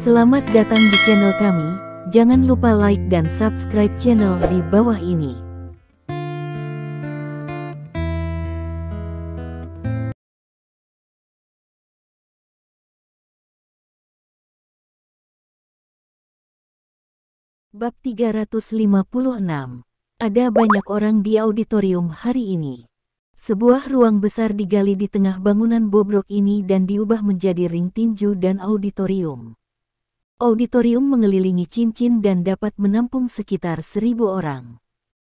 Selamat datang di channel kami, jangan lupa like dan subscribe channel di bawah ini. Bab 356. Ada banyak orang di auditorium hari ini. Sebuah ruang besar digali di tengah bangunan bobrok ini dan diubah menjadi ring tinju dan auditorium. Auditorium mengelilingi cincin dan dapat menampung sekitar 1.000 orang.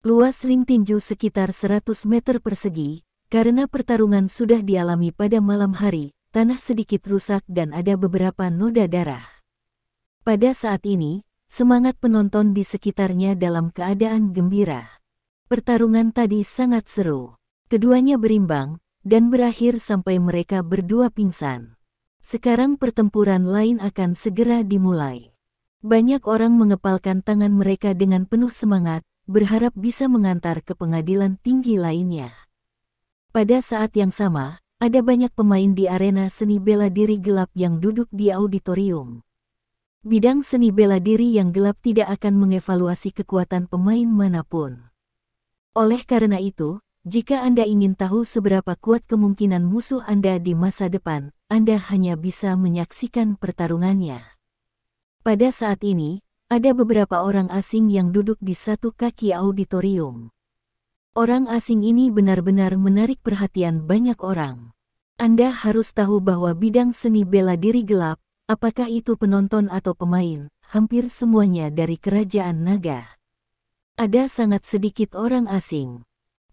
Luas ring tinju sekitar 100 meter persegi, karena pertarungan sudah dialami pada malam hari, tanah sedikit rusak dan ada beberapa noda darah. Pada saat ini, semangat penonton di sekitarnya dalam keadaan gembira. Pertarungan tadi sangat seru. Keduanya berimbang, dan berakhir sampai mereka berdua pingsan. Sekarang pertempuran lain akan segera dimulai. Banyak orang mengepalkan tangan mereka dengan penuh semangat, berharap bisa mengantar ke pengadilan tinggi lainnya. Pada saat yang sama, ada banyak pemain di arena seni bela diri gelap yang duduk di auditorium. Bidang seni bela diri yang gelap tidak akan mengevaluasi kekuatan pemain manapun. Oleh karena itu, jika Anda ingin tahu seberapa kuat kemungkinan musuh Anda di masa depan, Anda hanya bisa menyaksikan pertarungannya. Pada saat ini, ada beberapa orang asing yang duduk di satu kaki auditorium. Orang asing ini benar-benar menarik perhatian banyak orang. Anda harus tahu bahwa bidang seni bela diri gelap, apakah itu penonton atau pemain, hampir semuanya dari kerajaan naga. Ada sangat sedikit orang asing.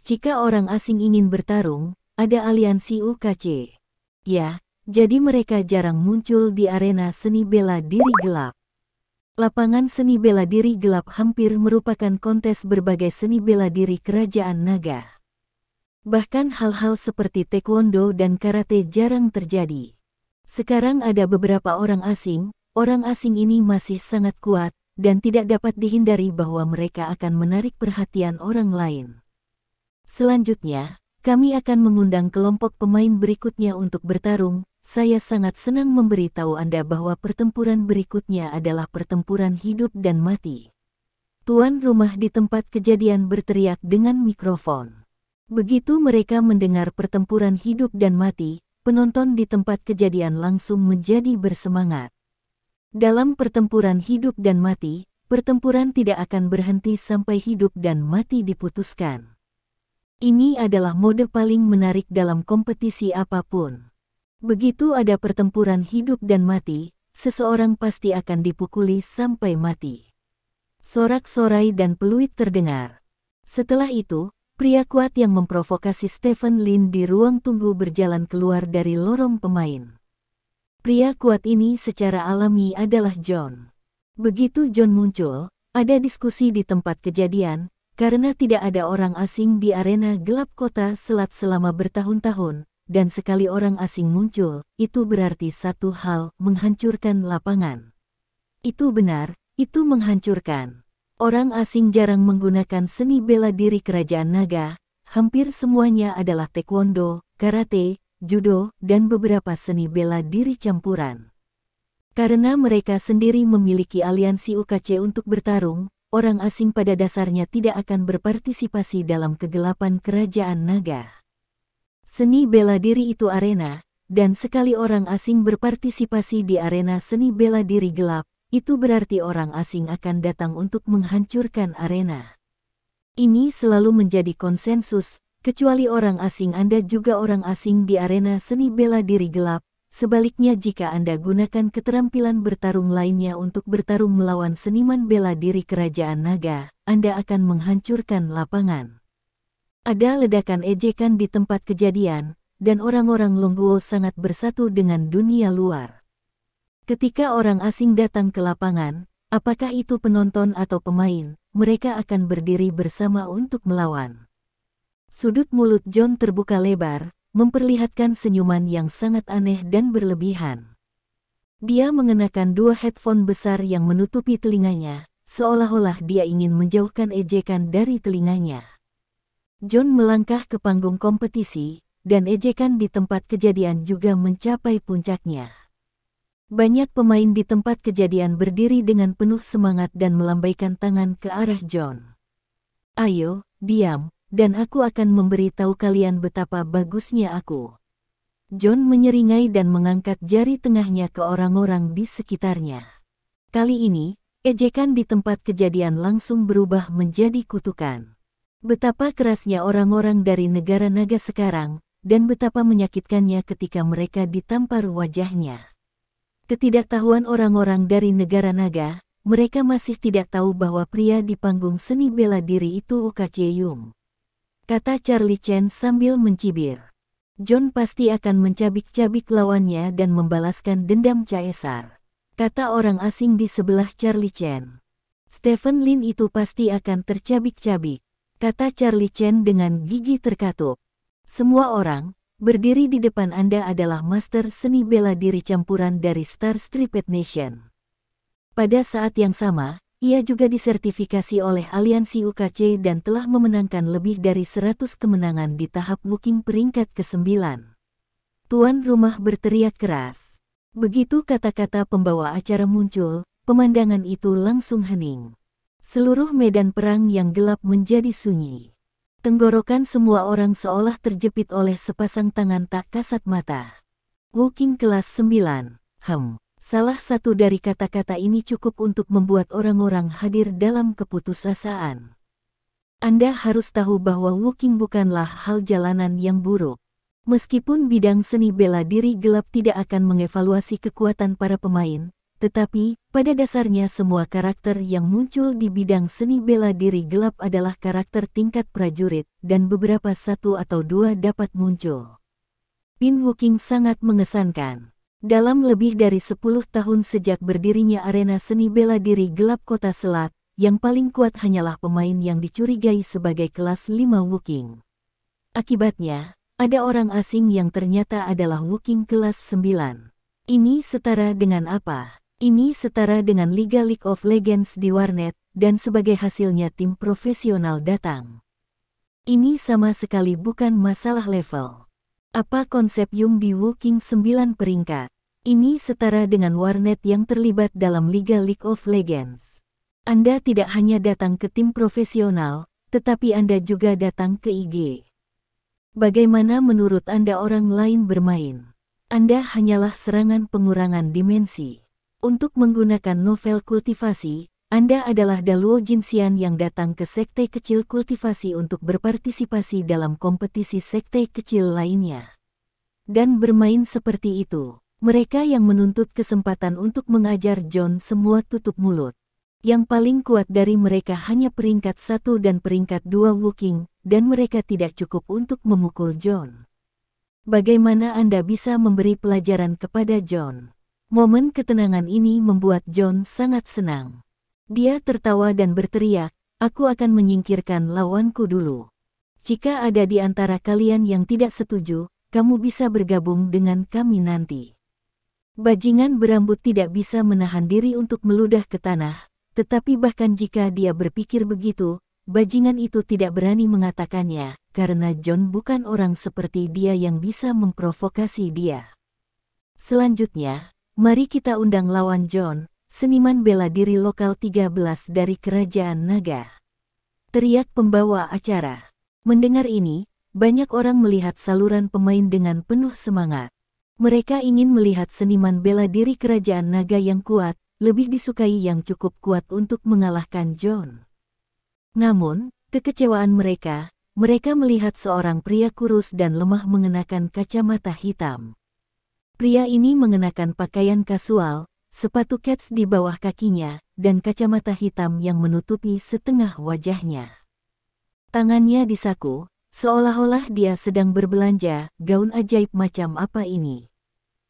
Jika orang asing ingin bertarung, ada aliansi UKC. Ya, jadi mereka jarang muncul di arena seni bela diri gelap. Lapangan seni bela diri gelap hampir merupakan kontes berbagai seni bela diri kerajaan naga. Bahkan hal-hal seperti taekwondo dan karate jarang terjadi. Sekarang ada beberapa orang asing ini masih sangat kuat, dan tidak dapat dihindari bahwa mereka akan menarik perhatian orang lain. Selanjutnya, kami akan mengundang kelompok pemain berikutnya untuk bertarung. Saya sangat senang memberitahu Anda bahwa pertempuran berikutnya adalah pertempuran hidup dan mati. Tuan rumah di tempat kejadian berteriak dengan mikrofon. Begitu mereka mendengar pertempuran hidup dan mati, penonton di tempat kejadian langsung menjadi bersemangat. Dalam pertempuran hidup dan mati, pertempuran tidak akan berhenti sampai hidup dan mati diputuskan. Ini adalah mode paling menarik dalam kompetisi apapun. Begitu ada pertempuran hidup dan mati, seseorang pasti akan dipukuli sampai mati. Sorak-sorai dan peluit terdengar. Setelah itu, pria kuat yang memprovokasi Stephen Lin di ruang tunggu berjalan keluar dari lorong pemain. Pria kuat ini secara alami adalah John. Begitu John muncul, ada diskusi di tempat kejadian, karena tidak ada orang asing di arena gelap kota Selat selama bertahun-tahun, dan sekali orang asing muncul, itu berarti satu hal, menghancurkan lapangan. Itu benar, itu menghancurkan. Orang asing jarang menggunakan seni bela diri kerajaan naga, hampir semuanya adalah taekwondo, karate, judo, dan beberapa seni bela diri campuran. Karena mereka sendiri memiliki aliansi UKC untuk bertarung, orang asing pada dasarnya tidak akan berpartisipasi dalam kegelapan kerajaan naga. Seni bela diri itu arena, dan sekali orang asing berpartisipasi di arena seni bela diri gelap, itu berarti orang asing akan datang untuk menghancurkan arena. Ini selalu menjadi konsensus, kecuali orang asing Anda juga orang asing di arena seni bela diri gelap. Sebaliknya jika Anda gunakan keterampilan bertarung lainnya untuk bertarung melawan seniman bela diri kerajaan naga, Anda akan menghancurkan lapangan. Ada ledakan ejekan di tempat kejadian, dan orang-orang Longguo sangat bersatu dengan dunia luar. Ketika orang asing datang ke lapangan, apakah itu penonton atau pemain, mereka akan berdiri bersama untuk melawan. Sudut mulut John terbuka lebar, memperlihatkan senyuman yang sangat aneh dan berlebihan. Dia mengenakan dua headphone besar yang menutupi telinganya, seolah-olah dia ingin menjauhkan ejekan dari telinganya. John melangkah ke panggung kompetisi, dan ejekan di tempat kejadian juga mencapai puncaknya. Banyak pemain di tempat kejadian berdiri dengan penuh semangat dan melambaikan tangan ke arah John. Ayo, diam, dan aku akan memberitahu kalian betapa bagusnya aku. John menyeringai dan mengangkat jari tengahnya ke orang-orang di sekitarnya. Kali ini, ejekan di tempat kejadian langsung berubah menjadi kutukan. Betapa kerasnya orang-orang dari negara naga sekarang, dan betapa menyakitkannya ketika mereka ditampar wajahnya. Ketidaktahuan orang-orang dari negara naga, mereka masih tidak tahu bahwa pria di panggung seni bela diri itu Ukaceyum, kata Charlie Chen sambil mencibir. John pasti akan mencabik-cabik lawannya dan membalaskan dendam Caesar, kata orang asing di sebelah Charlie Chen. Stephen Lin itu pasti akan tercabik-cabik, kata Charlie Chen dengan gigi terkatup. Semua orang berdiri di depan Anda adalah master seni bela diri campuran dari Star Striped Nation. Pada saat yang sama, ia juga disertifikasi oleh aliansi UKC dan telah memenangkan lebih dari 100 kemenangan di tahap Woking peringkat ke-9. Tuan rumah berteriak keras. Begitu kata-kata pembawa acara muncul, pemandangan itu langsung hening. Seluruh medan perang yang gelap menjadi sunyi. Tenggorokan semua orang seolah terjepit oleh sepasang tangan tak kasat mata. Woking kelas 9. Salah satu dari kata-kata ini cukup untuk membuat orang-orang hadir dalam keputusasaan. Anda harus tahu bahwa Woking bukanlah hal jalanan yang buruk. Meskipun bidang seni bela diri gelap tidak akan mengevaluasi kekuatan para pemain, tetapi, pada dasarnya semua karakter yang muncul di bidang seni bela diri gelap adalah karakter tingkat prajurit, dan beberapa satu atau dua dapat muncul. Pin Woking sangat mengesankan. Dalam lebih dari 10 tahun sejak berdirinya arena seni bela diri gelap Kota Selat, yang paling kuat hanyalah pemain yang dicurigai sebagai kelas 5 Woking. Akibatnya, ada orang asing yang ternyata adalah Woking kelas 9. Ini setara dengan apa? Ini setara dengan Liga League of Legends di warnet, dan sebagai hasilnya tim profesional datang. Ini sama sekali bukan masalah level. Apa konsep Yung di Woking 9 peringkat? Ini setara dengan warnet yang terlibat dalam Liga League of Legends. Anda tidak hanya datang ke tim profesional, tetapi Anda juga datang ke IG. Bagaimana menurut Anda orang lain bermain? Anda hanyalah serangan pengurangan dimensi. Untuk menggunakan novel kultivasi, Anda adalah Daluo Jinxian yang datang ke sekte kecil kultivasi untuk berpartisipasi dalam kompetisi sekte kecil lainnya. Dan bermain seperti itu, mereka yang menuntut kesempatan untuk mengajar John semua tutup mulut. Yang paling kuat dari mereka hanya peringkat 1 dan peringkat 2 Woking, dan mereka tidak cukup untuk memukul John. Bagaimana Anda bisa memberi pelajaran kepada John? Momen ketenangan ini membuat John sangat senang. Dia tertawa dan berteriak, "Aku akan menyingkirkan lawanku dulu. Jika ada di antara kalian yang tidak setuju, kamu bisa bergabung dengan kami nanti." Bajingan berambut tidak bisa menahan diri untuk meludah ke tanah, tetapi bahkan jika dia berpikir begitu, bajingan itu tidak berani mengatakannya, karena John bukan orang seperti dia yang bisa memprovokasi dia. Selanjutnya, mari kita undang lawan John, seniman bela diri lokal 13 dari Kerajaan Naga. Teriak pembawa acara. Mendengar ini, banyak orang melihat saluran pemain dengan penuh semangat. Mereka ingin melihat seniman bela diri Kerajaan Naga yang kuat, lebih disukai yang cukup kuat untuk mengalahkan John. Namun, kekecewaan mereka melihat seorang pria kurus dan lemah mengenakan kacamata hitam. Pria ini mengenakan pakaian kasual, sepatu kets di bawah kakinya, dan kacamata hitam yang menutupi setengah wajahnya. Tangannya disaku, seolah-olah dia sedang berbelanja. Gaun ajaib macam apa ini?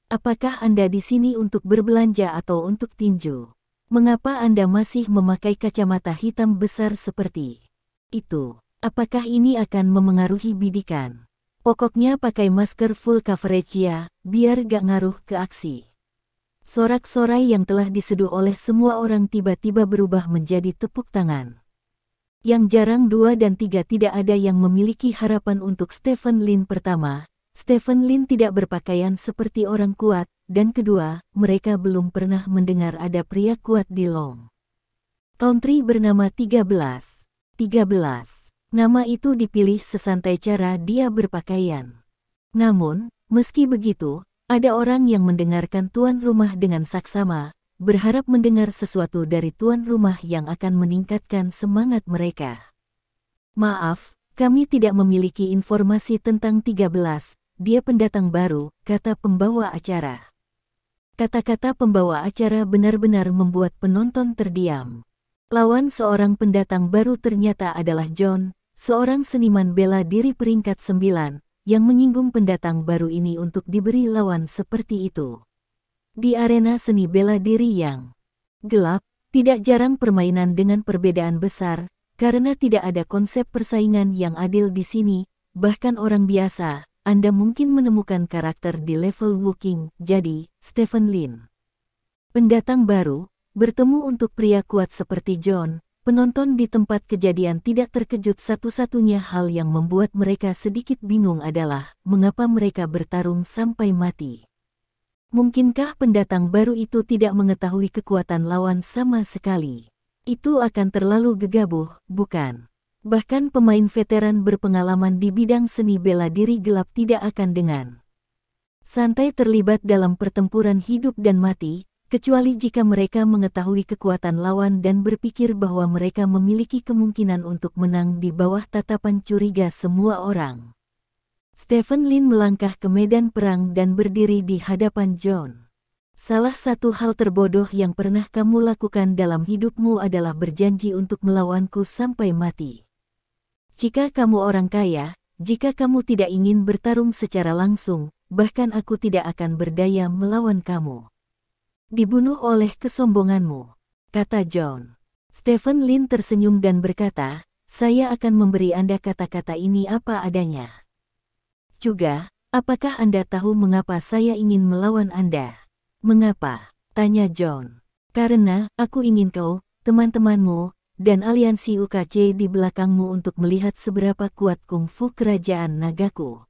Apakah Anda di sini untuk berbelanja atau untuk tinju? Mengapa Anda masih memakai kacamata hitam besar seperti itu? Apakah ini akan memengaruhi bidikan? Pokoknya pakai masker full coverage ya, biar gak ngaruh ke aksi. Sorak-sorai yang telah diseduh oleh semua orang tiba-tiba berubah menjadi tepuk tangan. Yang jarang 2 dan 3 tidak ada yang memiliki harapan untuk Stephen Lin pertama, Stephen Lin tidak berpakaian seperti orang kuat, dan kedua, mereka belum pernah mendengar ada pria kuat di Long Country bernama 13. 13. Nama itu dipilih sesantai cara dia berpakaian. Namun, meski begitu, ada orang yang mendengarkan tuan rumah dengan saksama, berharap mendengar sesuatu dari tuan rumah yang akan meningkatkan semangat mereka. Maaf, kami tidak memiliki informasi tentang 13, dia pendatang baru, kata pembawa acara. Kata-kata pembawa acara benar-benar membuat penonton terdiam. Lawan seorang pendatang baru ternyata adalah John, seorang seniman bela diri peringkat 9, yang menyinggung pendatang baru ini untuk diberi lawan seperti itu. Di arena seni bela diri yang gelap, tidak jarang permainan dengan perbedaan besar, karena tidak ada konsep persaingan yang adil di sini, bahkan orang biasa, Anda mungkin menemukan karakter di level Wooking, jadi, Stephen Lin. Pendatang baru, bertemu untuk pria kuat seperti John, penonton di tempat kejadian tidak terkejut. Satu-satunya hal yang membuat mereka sedikit bingung adalah, mengapa mereka bertarung sampai mati. Mungkinkah pendatang baru itu tidak mengetahui kekuatan lawan sama sekali? Itu akan terlalu gegabah, bukan? Bahkan pemain veteran berpengalaman di bidang seni bela diri gelap tidak akan dengan santai terlibat dalam pertempuran hidup dan mati, kecuali jika mereka mengetahui kekuatan lawan dan berpikir bahwa mereka memiliki kemungkinan untuk menang di bawah tatapan curiga semua orang. Stephen Lin melangkah ke medan perang dan berdiri di hadapan John. Salah satu hal terbodoh yang pernah kamu lakukan dalam hidupmu adalah berjanji untuk melawanku sampai mati. Jika kamu orang kaya, jika kamu tidak ingin bertarung secara langsung, bahkan aku tidak akan berdaya melawan kamu. Dibunuh oleh kesombonganmu, kata John. Stephen Lin tersenyum dan berkata, saya akan memberi Anda kata-kata ini apa adanya. Juga, apakah Anda tahu mengapa saya ingin melawan Anda? Mengapa? Tanya John. Karena, aku ingin kau, teman-temanmu, dan aliansi UKC di belakangmu untuk melihat seberapa kuat kungfu kerajaan nagaku.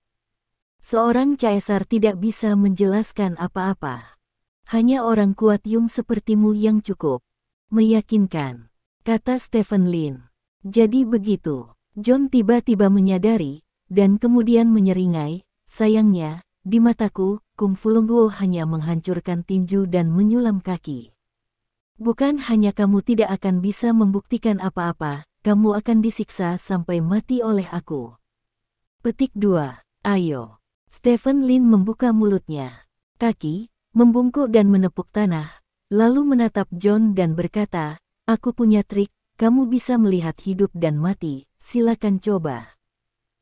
Seorang caesar tidak bisa menjelaskan apa-apa. Hanya orang kuat Yung sepertimu yang cukup meyakinkan, kata Stephen Lin. Jadi begitu, John tiba-tiba menyadari, dan kemudian menyeringai, sayangnya, di mataku, kungfu Longguo hanya menghancurkan tinju dan menyulam kaki. Bukan hanya kamu tidak akan bisa membuktikan apa-apa, kamu akan disiksa sampai mati oleh aku. Petik 2. Ayo. Stephen Lin membuka mulutnya. Kaki, membungkuk dan menepuk tanah, lalu menatap John dan berkata, aku punya trik, kamu bisa melihat hidup dan mati, silakan coba.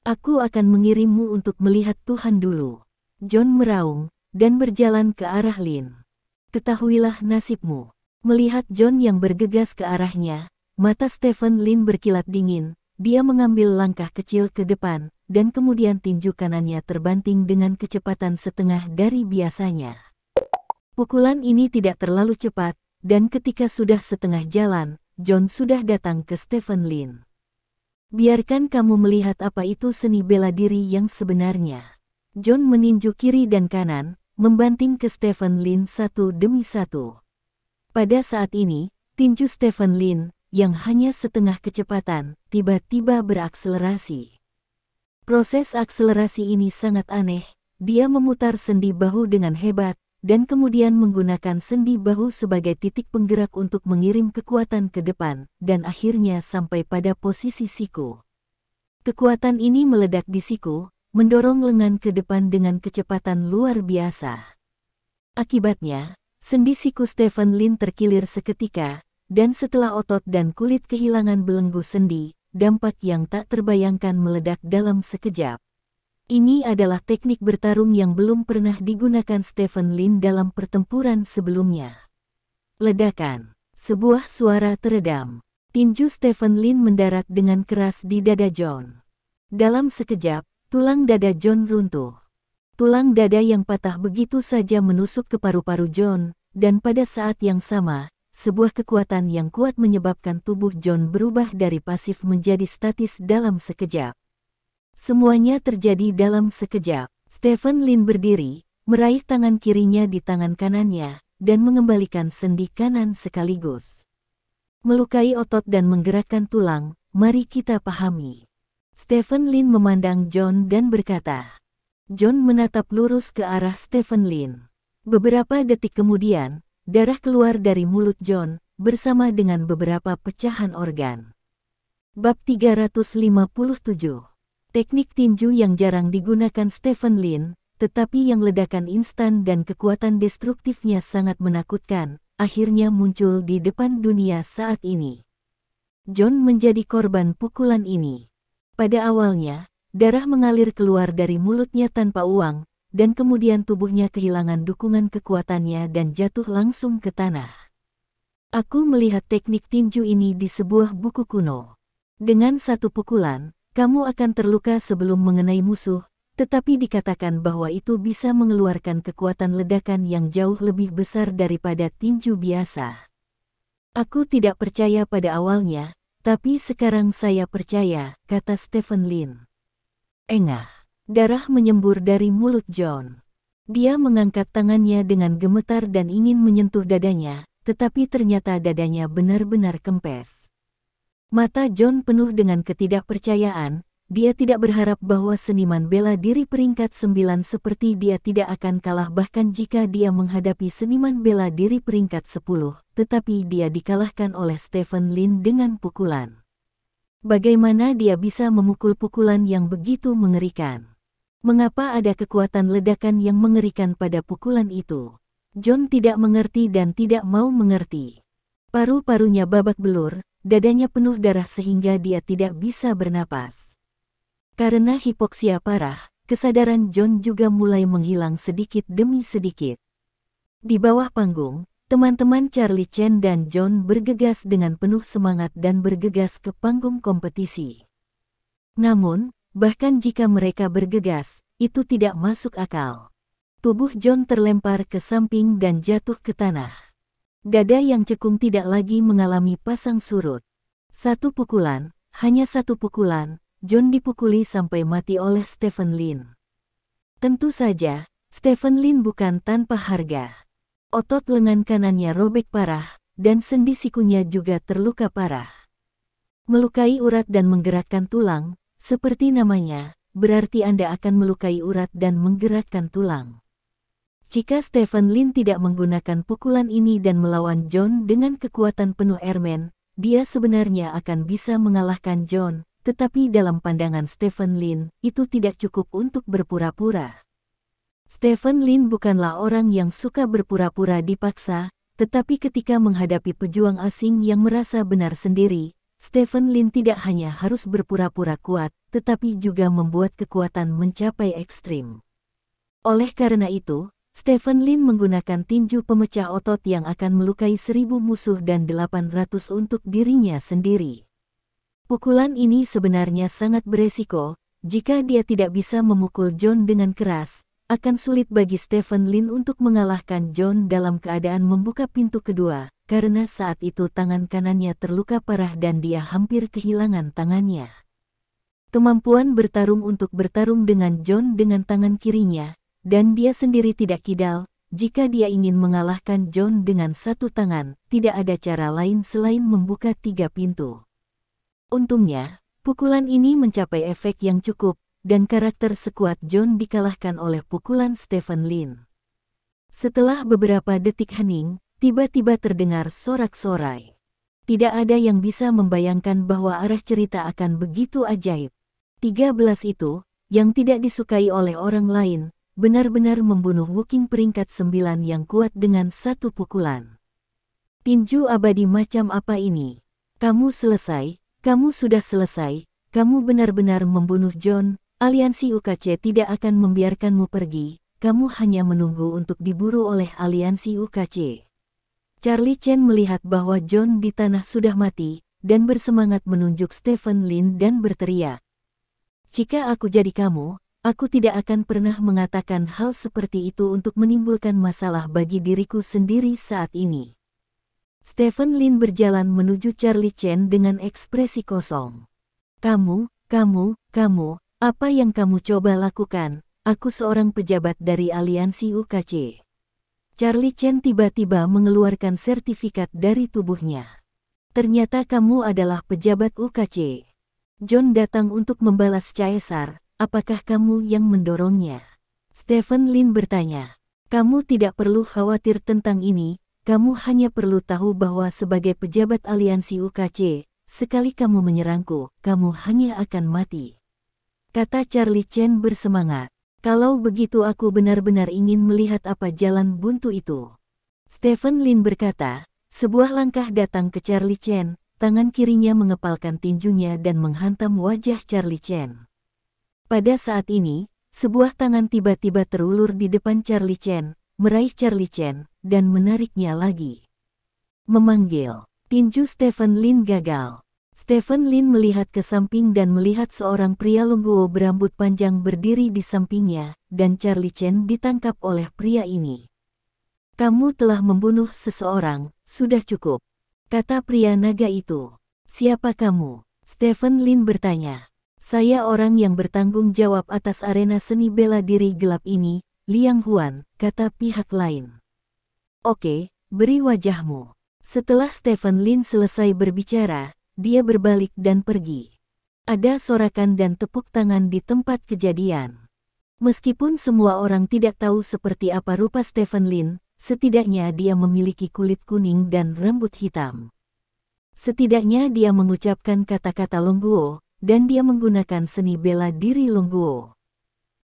Aku akan mengirimmu untuk melihat Tuhan dulu. John meraung, dan berjalan ke arah Lin. Ketahuilah nasibmu. Melihat John yang bergegas ke arahnya, mata Stephen Lin berkilat dingin, dia mengambil langkah kecil ke depan, dan kemudian tinju kanannya terbanting dengan kecepatan setengah dari biasanya. Pukulan ini tidak terlalu cepat, dan ketika sudah setengah jalan, John sudah datang ke Stephen Lin. Biarkan kamu melihat apa itu seni bela diri yang sebenarnya. John meninju kiri dan kanan, membanting ke Stephen Lin satu demi satu. Pada saat ini, tinju Stephen Lin, yang hanya setengah kecepatan, tiba-tiba berakselerasi. Proses akselerasi ini sangat aneh, dia memutar sendi bahu dengan hebat, dan kemudian menggunakan sendi bahu sebagai titik penggerak untuk mengirim kekuatan ke depan, dan akhirnya sampai pada posisi siku. Kekuatan ini meledak di siku, mendorong lengan ke depan dengan kecepatan luar biasa. Akibatnya, sendi siku Stephen Lin terkilir seketika, dan setelah otot dan kulit kehilangan belenggu sendi, dampak yang tak terbayangkan meledak dalam sekejap. Ini adalah teknik bertarung yang belum pernah digunakan Stephen Lin dalam pertempuran sebelumnya. Ledakan. Sebuah suara teredam. Tinju Stephen Lin mendarat dengan keras di dada John. Dalam sekejap, tulang dada John runtuh. Tulang dada yang patah begitu saja menusuk ke paru-paru John, dan pada saat yang sama, sebuah kekuatan yang kuat menyebabkan tubuh John berubah dari pasif menjadi statis dalam sekejap. Semuanya terjadi dalam sekejap. Stephen Lin berdiri, meraih tangan kirinya di tangan kanannya, dan mengembalikan sendi kanan sekaligus. Melukai otot dan menggerakkan tulang, mari kita pahami. Stephen Lin memandang John dan berkata. John menatap lurus ke arah Stephen Lin. Beberapa detik kemudian, darah keluar dari mulut John, bersama dengan beberapa pecahan organ. Bab 357. Teknik tinju yang jarang digunakan Stephen Lin, tetapi yang ledakan instan dan kekuatan destruktifnya sangat menakutkan, akhirnya muncul di depan dunia saat ini. John menjadi korban pukulan ini. Pada awalnya, darah mengalir keluar dari mulutnya tanpa uang, dan kemudian tubuhnya kehilangan dukungan kekuatannya dan jatuh langsung ke tanah. Aku melihat teknik tinju ini di sebuah buku kuno. Dengan satu pukulan, kamu akan terluka sebelum mengenai musuh, tetapi dikatakan bahwa itu bisa mengeluarkan kekuatan ledakan yang jauh lebih besar daripada tinju biasa. Aku tidak percaya pada awalnya, tapi sekarang saya percaya, kata Stephen Lin. Engah. Darah menyembur dari mulut John. Dia mengangkat tangannya dengan gemetar dan ingin menyentuh dadanya, tetapi ternyata dadanya benar-benar kempes. Mata John penuh dengan ketidakpercayaan, dia tidak berharap bahwa seniman bela diri peringkat 9 seperti dia tidak akan kalah bahkan jika dia menghadapi seniman bela diri peringkat 10, tetapi dia dikalahkan oleh Stephen Lin dengan pukulan. Bagaimana dia bisa memukul pukulan yang begitu mengerikan? Mengapa ada kekuatan ledakan yang mengerikan pada pukulan itu? John tidak mengerti dan tidak mau mengerti. Paru-parunya babak belur, dadanya penuh darah sehingga dia tidak bisa bernapas. Karena hipoksia parah, kesadaran John juga mulai menghilang sedikit demi sedikit. Di bawah panggung, teman-teman Charlie Chen dan John bergegas dengan penuh semangat dan bergegas ke panggung kompetisi. Namun, bahkan jika mereka bergegas, itu tidak masuk akal. Tubuh John terlempar ke samping dan jatuh ke tanah. Dada yang cekung tidak lagi mengalami pasang surut. Satu pukulan, hanya satu pukulan, John dipukuli sampai mati oleh Stephen Lin. Tentu saja, Stephen Lin bukan tanpa harga. Otot lengan kanannya robek parah, dan sendi sikunya juga terluka parah. Melukai urat dan menggerakkan tulang, seperti namanya, berarti Anda akan melukai urat dan menggerakkan tulang. Jika Stephen Lin tidak menggunakan pukulan ini dan melawan John dengan kekuatan penuh Airman, dia sebenarnya akan bisa mengalahkan John, tetapi dalam pandangan Stephen Lin, itu tidak cukup untuk berpura-pura. Stephen Lin bukanlah orang yang suka berpura-pura dipaksa, tetapi ketika menghadapi pejuang asing yang merasa benar sendiri, Stephen Lin tidak hanya harus berpura-pura kuat, tetapi juga membuat kekuatan mencapai ekstrim. Oleh karena itu, Stephen Lin menggunakan tinju pemecah otot yang akan melukai 1000 musuh dan 800 untuk dirinya sendiri. Pukulan ini sebenarnya sangat beresiko, jika dia tidak bisa memukul John dengan keras, akan sulit bagi Stephen Lin untuk mengalahkan John dalam keadaan membuka pintu kedua, karena saat itu tangan kanannya terluka parah dan dia hampir kehilangan tangannya. Kemampuan bertarung untuk bertarung dengan John dengan tangan kirinya, dan dia sendiri tidak kidal, jika dia ingin mengalahkan John dengan satu tangan, tidak ada cara lain selain membuka 3 pintu. Untungnya, pukulan ini mencapai efek yang cukup, dan karakter sekuat John dikalahkan oleh pukulan Stephen Lin. Setelah beberapa detik hening, tiba-tiba terdengar sorak-sorai. Tidak ada yang bisa membayangkan bahwa arah cerita akan begitu ajaib. 13 itu, yang tidak disukai oleh orang lain, benar-benar membunuh Woking peringkat 9 yang kuat dengan satu pukulan. Tinju abadi macam apa ini? Kamu selesai, kamu sudah selesai, kamu benar-benar membunuh John, aliansi UKC tidak akan membiarkanmu pergi, kamu hanya menunggu untuk diburu oleh aliansi UKC. Charlie Chen melihat bahwa John di tanah sudah mati, dan bersemangat menunjuk Stephen Lin dan berteriak. Jika aku jadi kamu, aku tidak akan pernah mengatakan hal seperti itu untuk menimbulkan masalah bagi diriku sendiri saat ini. Stephen Lin berjalan menuju Charlie Chen dengan ekspresi kosong. Kamu, apa yang kamu coba lakukan? aku seorang pejabat dari aliansi UKC. Charlie Chen tiba-tiba mengeluarkan sertifikat dari tubuhnya. Ternyata kamu adalah pejabat UKC. John datang untuk membalas Caesar, apakah kamu yang mendorongnya? Stephen Lin bertanya. Kamu tidak perlu khawatir tentang ini, kamu hanya perlu tahu bahwa sebagai pejabat aliansi UKC, sekali kamu menyerangku, kamu hanya akan mati. Kata Charlie Chen bersemangat. Kalau begitu aku benar-benar ingin melihat apa jalan buntu itu. Stephen Lin berkata, sebuah langkah datang ke Charlie Chen, tangan kirinya mengepalkan tinjunya dan menghantam wajah Charlie Chen. Pada saat ini, sebuah tangan tiba-tiba terulur di depan Charlie Chen, meraih Charlie Chen, dan menariknya lagi. Memanggil. Tinju Stephen Lin gagal. Stephen Lin melihat ke samping dan melihat seorang pria Longguo berambut panjang berdiri di sampingnya, dan Charlie Chen ditangkap oleh pria ini. Kamu telah membunuh seseorang, sudah cukup. Kata pria naga itu. Siapa kamu? Stephen Lin bertanya. Saya orang yang bertanggung jawab atas arena seni bela diri gelap ini, Liang Huan, kata pihak lain. Oke, beri wajahmu. Setelah Stephen Lin selesai berbicara, dia berbalik dan pergi. Ada sorakan dan tepuk tangan di tempat kejadian. Meskipun semua orang tidak tahu seperti apa rupa Stephen Lin, setidaknya dia memiliki kulit kuning dan rambut hitam. Setidaknya dia mengucapkan kata-kata Longguo, dan dia menggunakan seni bela diri Longguo.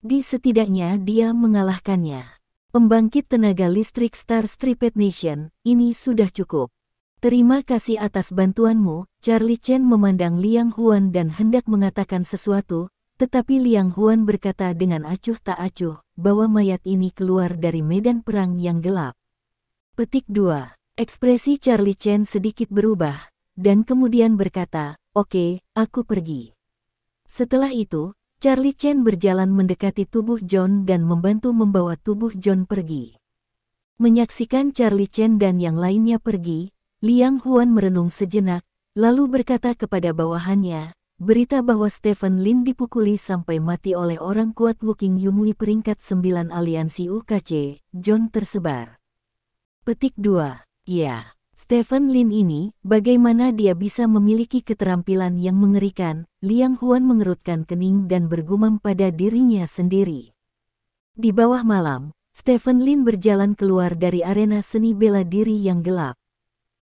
Setidaknya dia mengalahkannya. Pembangkit tenaga listrik Star Striped Nation, ini sudah cukup. Terima kasih atas bantuanmu, Charlie Chen memandang Liang Huan dan hendak mengatakan sesuatu, tetapi Liang Huan berkata dengan acuh tak acuh, bahwa mayat ini keluar dari medan perang yang gelap. Petik 2. Ekspresi Charlie Chen sedikit berubah, dan kemudian berkata, oke, aku pergi. Setelah itu, Charlie Chen berjalan mendekati tubuh John dan membantu membawa tubuh John pergi. Menyaksikan Charlie Chen dan yang lainnya pergi, Liang Huan merenung sejenak, lalu berkata kepada bawahannya, berita bahwa Stephen Lin dipukuli sampai mati oleh orang kuat Woking Yumui peringkat 9 aliansi UKC, John tersebar. Petik 2. Ya, Stephen Lin ini, bagaimana dia bisa memiliki keterampilan yang mengerikan? Liang Huan mengerutkan kening dan bergumam pada dirinya sendiri. Di bawah malam, Stephen Lin berjalan keluar dari arena seni bela diri yang gelap.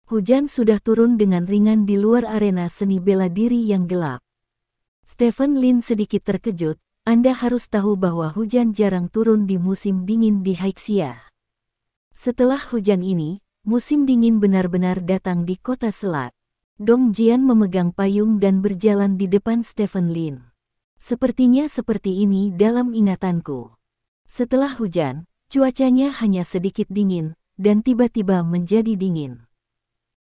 Hujan sudah turun dengan ringan di luar arena seni bela diri yang gelap. Stephen Lin sedikit terkejut, Anda harus tahu bahwa hujan jarang turun di musim dingin di Haixia. Setelah hujan ini, musim dingin benar-benar datang di kota selat. Dong Jian memegang payung dan berjalan di depan Stephen Lin. Sepertinya seperti ini dalam ingatanku. Setelah hujan, cuacanya hanya sedikit dingin, dan tiba-tiba menjadi dingin.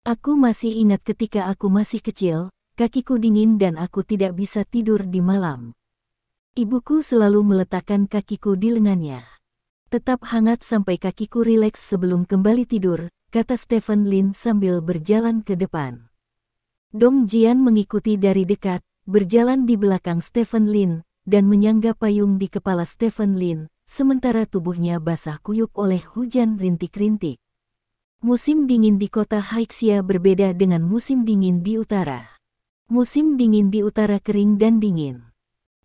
Aku masih ingat ketika aku masih kecil, kakiku dingin dan aku tidak bisa tidur di malam. Ibuku selalu meletakkan kakiku di lengannya. Tetap hangat sampai kakiku rileks sebelum kembali tidur, kata Stephen Lin sambil berjalan ke depan. Dong Jian mengikuti dari dekat, berjalan di belakang Stephen Lin, dan menyangga payung di kepala Stephen Lin, sementara tubuhnya basah kuyup oleh hujan rintik-rintik. Musim dingin di kota Haixia berbeda dengan musim dingin di utara. Musim dingin di utara kering dan dingin.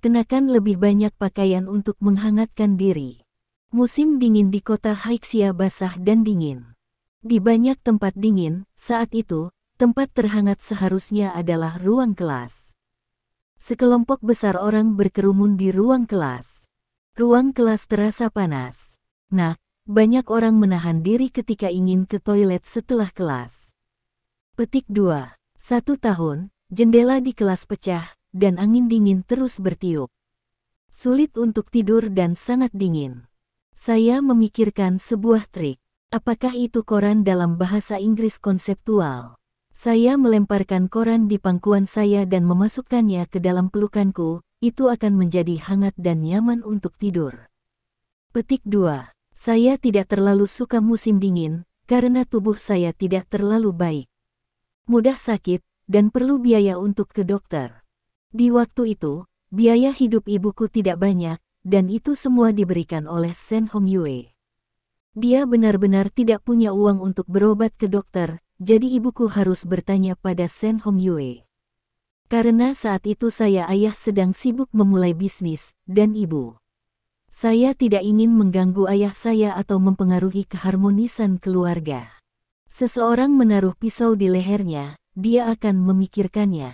Kenakan lebih banyak pakaian untuk menghangatkan diri. Musim dingin di kota Haixia basah dan dingin. Di banyak tempat dingin, saat itu, tempat terhangat seharusnya adalah ruang kelas. Sekelompok besar orang berkerumun di ruang kelas. Ruang kelas terasa panas. Nah, banyak orang menahan diri ketika ingin ke toilet setelah kelas. Petik 2. 1 tahun, jendela di kelas pecah, dan angin dingin terus bertiup. Sulit untuk tidur dan sangat dingin. Saya memikirkan sebuah trik. Apakah itu koran dalam bahasa Inggris konseptual? Saya melemparkan koran di pangkuan saya dan memasukkannya ke dalam pelukanku, itu akan menjadi hangat dan nyaman untuk tidur. Petik 2. Saya tidak terlalu suka musim dingin, karena tubuh saya tidak terlalu baik. Mudah sakit, dan perlu biaya untuk ke dokter. Di waktu itu, biaya hidup ibuku tidak banyak, dan itu semua diberikan oleh Shen Hongyue. Dia benar-benar tidak punya uang untuk berobat ke dokter, jadi ibuku harus bertanya pada Shen Hongyue. Karena saat itu ayah sedang sibuk memulai bisnis, dan ibu. Saya tidak ingin mengganggu ayah saya atau mempengaruhi keharmonisan keluarga. Seseorang menaruh pisau di lehernya, dia akan memikirkannya.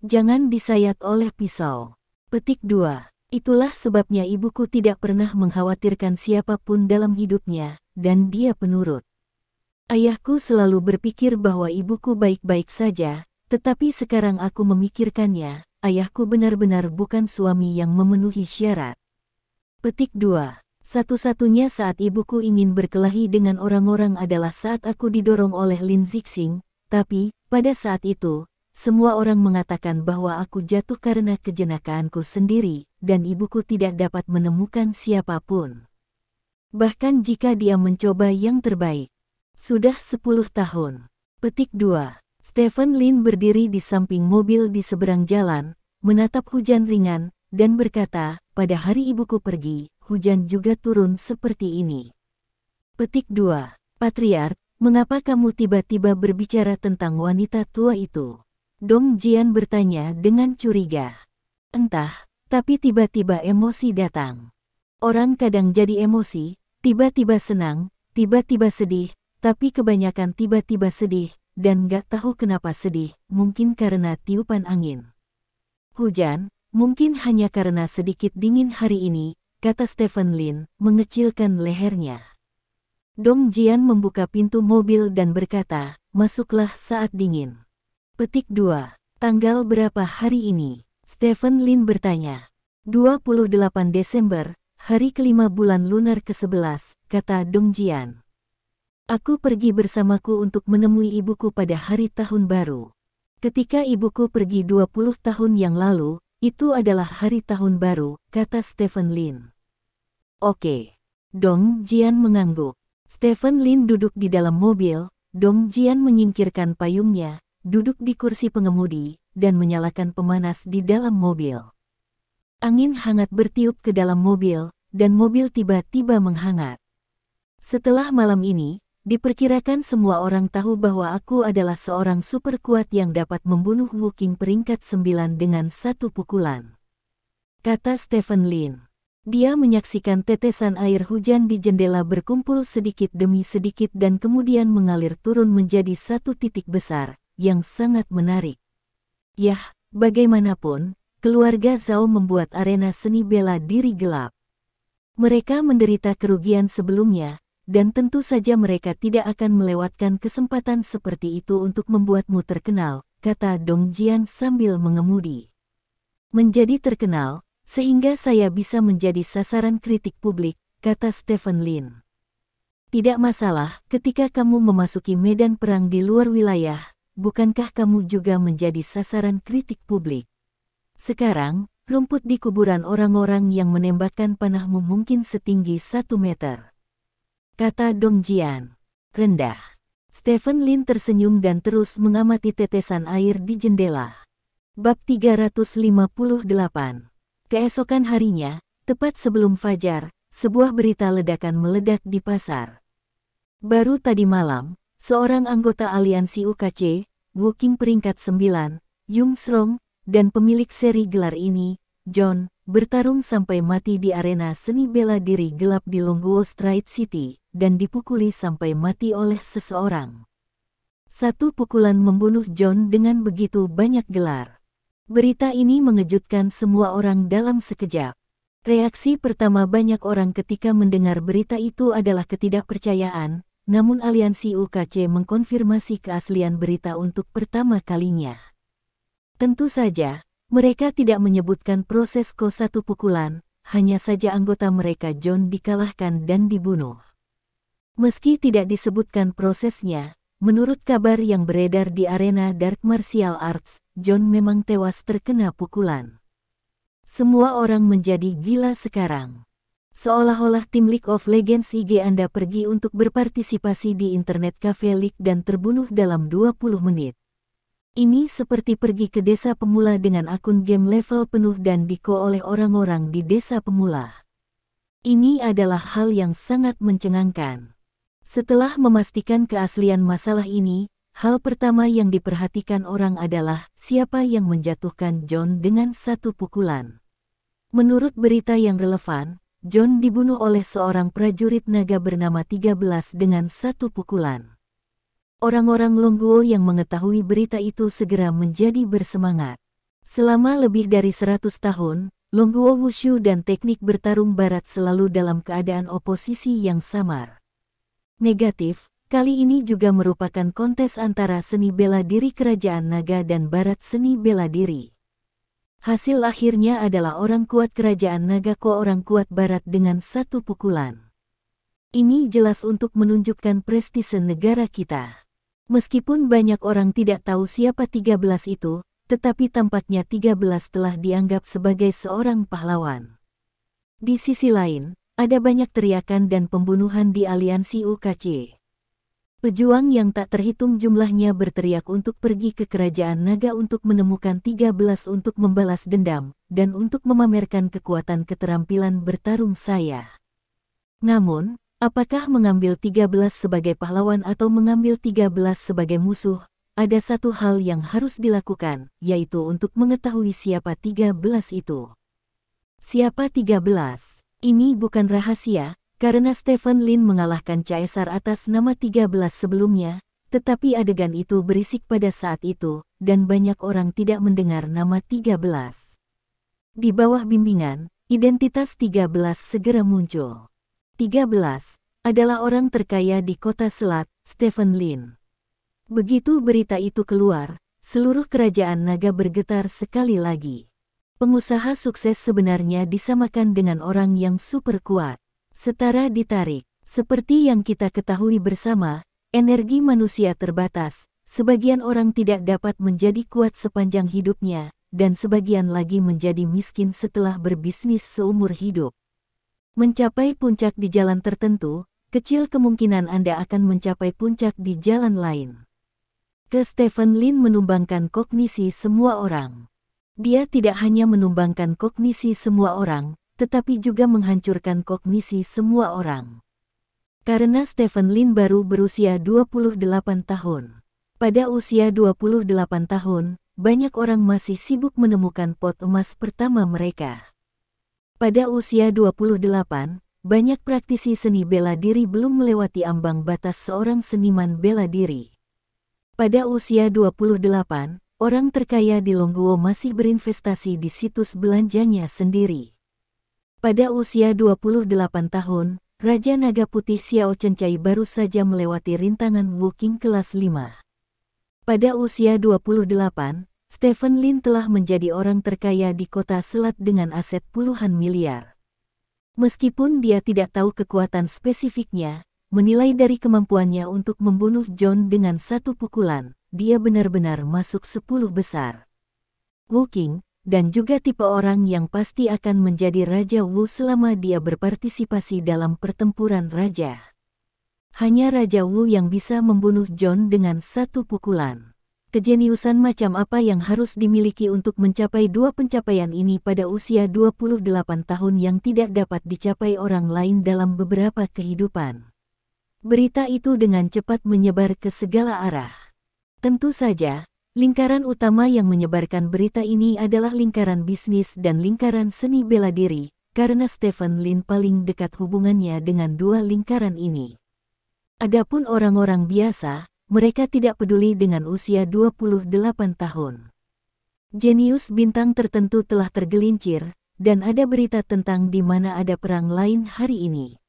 Jangan disayat oleh pisau. Petik 2. Itulah sebabnya ibuku tidak pernah mengkhawatirkan siapapun dalam hidupnya, dan dia penurut. Ayahku selalu berpikir bahwa ibuku baik-baik saja, tetapi sekarang aku memikirkannya, ayahku benar-benar bukan suami yang memenuhi syarat. Petik 2. Satu-satunya saat ibuku ingin berkelahi dengan orang-orang adalah saat aku didorong oleh Lin Zixing, tapi, pada saat itu, semua orang mengatakan bahwa aku jatuh karena kejenakaanku sendiri, dan ibuku tidak dapat menemukan siapapun. Bahkan jika dia mencoba yang terbaik. Sudah 10 tahun. Petik 2. Stephen Lin berdiri di samping mobil di seberang jalan, menatap hujan ringan, dan berkata, pada hari ibuku pergi, hujan juga turun seperti ini. Petik 2. Patriark, mengapa kamu tiba-tiba berbicara tentang wanita tua itu? Dong Jian bertanya dengan curiga. Entah, tapi tiba-tiba emosi datang. Orang kadang jadi emosi, tiba-tiba senang, tiba-tiba sedih, tapi kebanyakan tiba-tiba sedih, dan gak tahu kenapa sedih, mungkin karena tiupan angin. Hujan, mungkin hanya karena sedikit dingin hari ini, kata Stephen Lin, mengecilkan lehernya. Dong Jian membuka pintu mobil dan berkata, masuklah saat dingin. Petik 2. Tanggal berapa hari ini? Stephen Lin bertanya. 28 Desember, hari kelima bulan lunar ke-11, kata Dong Jian. Aku pergi bersamaku untuk menemui ibuku pada hari tahun baru. Ketika ibuku pergi 20 tahun yang lalu, itu adalah hari tahun baru, kata Stephen Lin. Oke. Dong Jian mengangguk. Stephen Lin duduk di dalam mobil, Dong Jian menyingkirkan payungnya, duduk di kursi pengemudi, dan menyalakan pemanas di dalam mobil. Angin hangat bertiup ke dalam mobil, dan mobil tiba-tiba menghangat. Setelah malam ini, diperkirakan semua orang tahu bahwa aku adalah seorang super kuat yang dapat membunuh Wukong peringkat 9 dengan satu pukulan. Kata Stephen Lin. Dia menyaksikan tetesan air hujan di jendela berkumpul sedikit demi sedikit dan kemudian mengalir turun menjadi satu titik besar, yang sangat menarik. Yah, bagaimanapun, keluarga Zhao membuat arena seni bela diri gelap. Mereka menderita kerugian sebelumnya, dan tentu saja mereka tidak akan melewatkan kesempatan seperti itu untuk membuatmu terkenal, kata Dong Jian sambil mengemudi. Menjadi terkenal, sehingga saya bisa menjadi sasaran kritik publik, kata Stephen Lin. Tidak masalah, ketika kamu memasuki medan perang di luar wilayah, bukankah kamu juga menjadi sasaran kritik publik? Sekarang, rumput di kuburan orang-orang yang menembakkan panahmu mungkin setinggi 1 meter. Kata Dong Jian. Rendah. Stephen Lin tersenyum dan terus mengamati tetesan air di jendela. Bab 358. Keesokan harinya, tepat sebelum fajar, sebuah berita ledakan meledak di pasar. Baru tadi malam, seorang anggota aliansi UKC, Wukong peringkat 9, Yung Srong, dan pemilik seri gelar ini, John, bertarung sampai mati di arena seni bela diri gelap di Longguo Stride City, dan dipukuli sampai mati oleh seseorang. Satu pukulan membunuh John dengan begitu banyak gelar. Berita ini mengejutkan semua orang dalam sekejap. Reaksi pertama banyak orang ketika mendengar berita itu adalah ketidakpercayaan, namun aliansi UKC mengkonfirmasi keaslian berita untuk pertama kalinya. Tentu saja, mereka tidak menyebutkan proses Ko-1 pukulan, hanya saja anggota mereka John dikalahkan dan dibunuh. Meski tidak disebutkan prosesnya, menurut kabar yang beredar di arena Dark Martial Arts, John memang tewas terkena pukulan. Semua orang menjadi gila sekarang. Seolah-olah tim League of Legends IG Anda pergi untuk berpartisipasi di Internet Cafe League dan terbunuh dalam 20 menit. Ini seperti pergi ke desa pemula dengan akun game level penuh dan diko oleh orang-orang di desa pemula. Ini adalah hal yang sangat mencengangkan. Setelah memastikan keaslian masalah ini, hal pertama yang diperhatikan orang adalah siapa yang menjatuhkan John dengan satu pukulan. Menurut berita yang relevan, John dibunuh oleh seorang prajurit naga bernama 13 dengan satu pukulan. Orang-orang Longguo yang mengetahui berita itu segera menjadi bersemangat. Selama lebih dari 100 tahun, Longguo Wushu dan teknik bertarung barat selalu dalam keadaan oposisi yang samar. Negatif, kali ini juga merupakan kontes antara seni bela diri kerajaan naga dan barat seni bela diri. Hasil akhirnya adalah orang kuat kerajaan naga ko orang kuat barat dengan satu pukulan. Ini jelas untuk menunjukkan prestise negara kita. Meskipun banyak orang tidak tahu siapa 13 itu, tetapi tampaknya 13 telah dianggap sebagai seorang pahlawan. Di sisi lain, ada banyak teriakan dan pembunuhan di aliansi UKC. Pejuang yang tak terhitung jumlahnya berteriak untuk pergi ke kerajaan naga untuk menemukan 13 untuk membalas dendam, dan untuk memamerkan kekuatan keterampilan bertarung saya. Namun, apakah mengambil 13 sebagai pahlawan atau mengambil 13 sebagai musuh? Ada satu hal yang harus dilakukan, yaitu untuk mengetahui siapa 13 itu. Siapa 13? Ini bukan rahasia, karena Stephen Lin mengalahkan Caesar atas nama 13 sebelumnya, tetapi adegan itu berisik pada saat itu, dan banyak orang tidak mendengar nama 13. Di bawah bimbingan, identitas 13 segera muncul. 13 adalah orang terkaya di kota Selat, Stephen Lin. Begitu berita itu keluar, seluruh kerajaan naga bergetar sekali lagi. Pengusaha sukses sebenarnya disamakan dengan orang yang super kuat. Setara ditarik, seperti yang kita ketahui bersama, energi manusia terbatas, sebagian orang tidak dapat menjadi kuat sepanjang hidupnya, dan sebagian lagi menjadi miskin setelah berbisnis seumur hidup. Mencapai puncak di jalan tertentu, kecil kemungkinan Anda akan mencapai puncak di jalan lain. Stephen Lin menumbangkan kognisi semua orang. Dia tidak hanya menumbangkan kognisi semua orang, tetapi juga menghancurkan kognisi semua orang. Karena Stephen Lin baru berusia 28 tahun. Pada usia 28 tahun, banyak orang masih sibuk menemukan pot emas pertama mereka. Pada usia 28, banyak praktisi seni bela diri belum melewati ambang batas seorang seniman bela diri. Pada usia 28, orang terkaya di Longguo masih berinvestasi di situs belanjanya sendiri. Pada usia 28 tahun, Raja Naga Putih Xiao Chencai baru saja melewati rintangan Wuking kelas 5. Pada usia 28, Stephen Lin telah menjadi orang terkaya di kota Selat dengan aset puluhan miliar. Meskipun dia tidak tahu kekuatan spesifiknya, menilai dari kemampuannya untuk membunuh John dengan satu pukulan, dia benar-benar masuk 10 besar. Wuking, dan juga tipe orang yang pasti akan menjadi Raja Wu selama dia berpartisipasi dalam pertempuran raja. Hanya Raja Wu yang bisa membunuh John dengan satu pukulan. Kejeniusan macam apa yang harus dimiliki untuk mencapai dua pencapaian ini pada usia 28 tahun yang tidak dapat dicapai orang lain dalam beberapa kehidupan. Berita itu dengan cepat menyebar ke segala arah. Tentu saja, lingkaran utama yang menyebarkan berita ini adalah lingkaran bisnis dan lingkaran seni bela diri, karena Stephen Lin paling dekat hubungannya dengan dua lingkaran ini. Adapun orang-orang biasa, mereka tidak peduli dengan usia 28 tahun. Jenius bintang tertentu telah tergelincir, dan ada berita tentang di mana ada perang lain hari ini.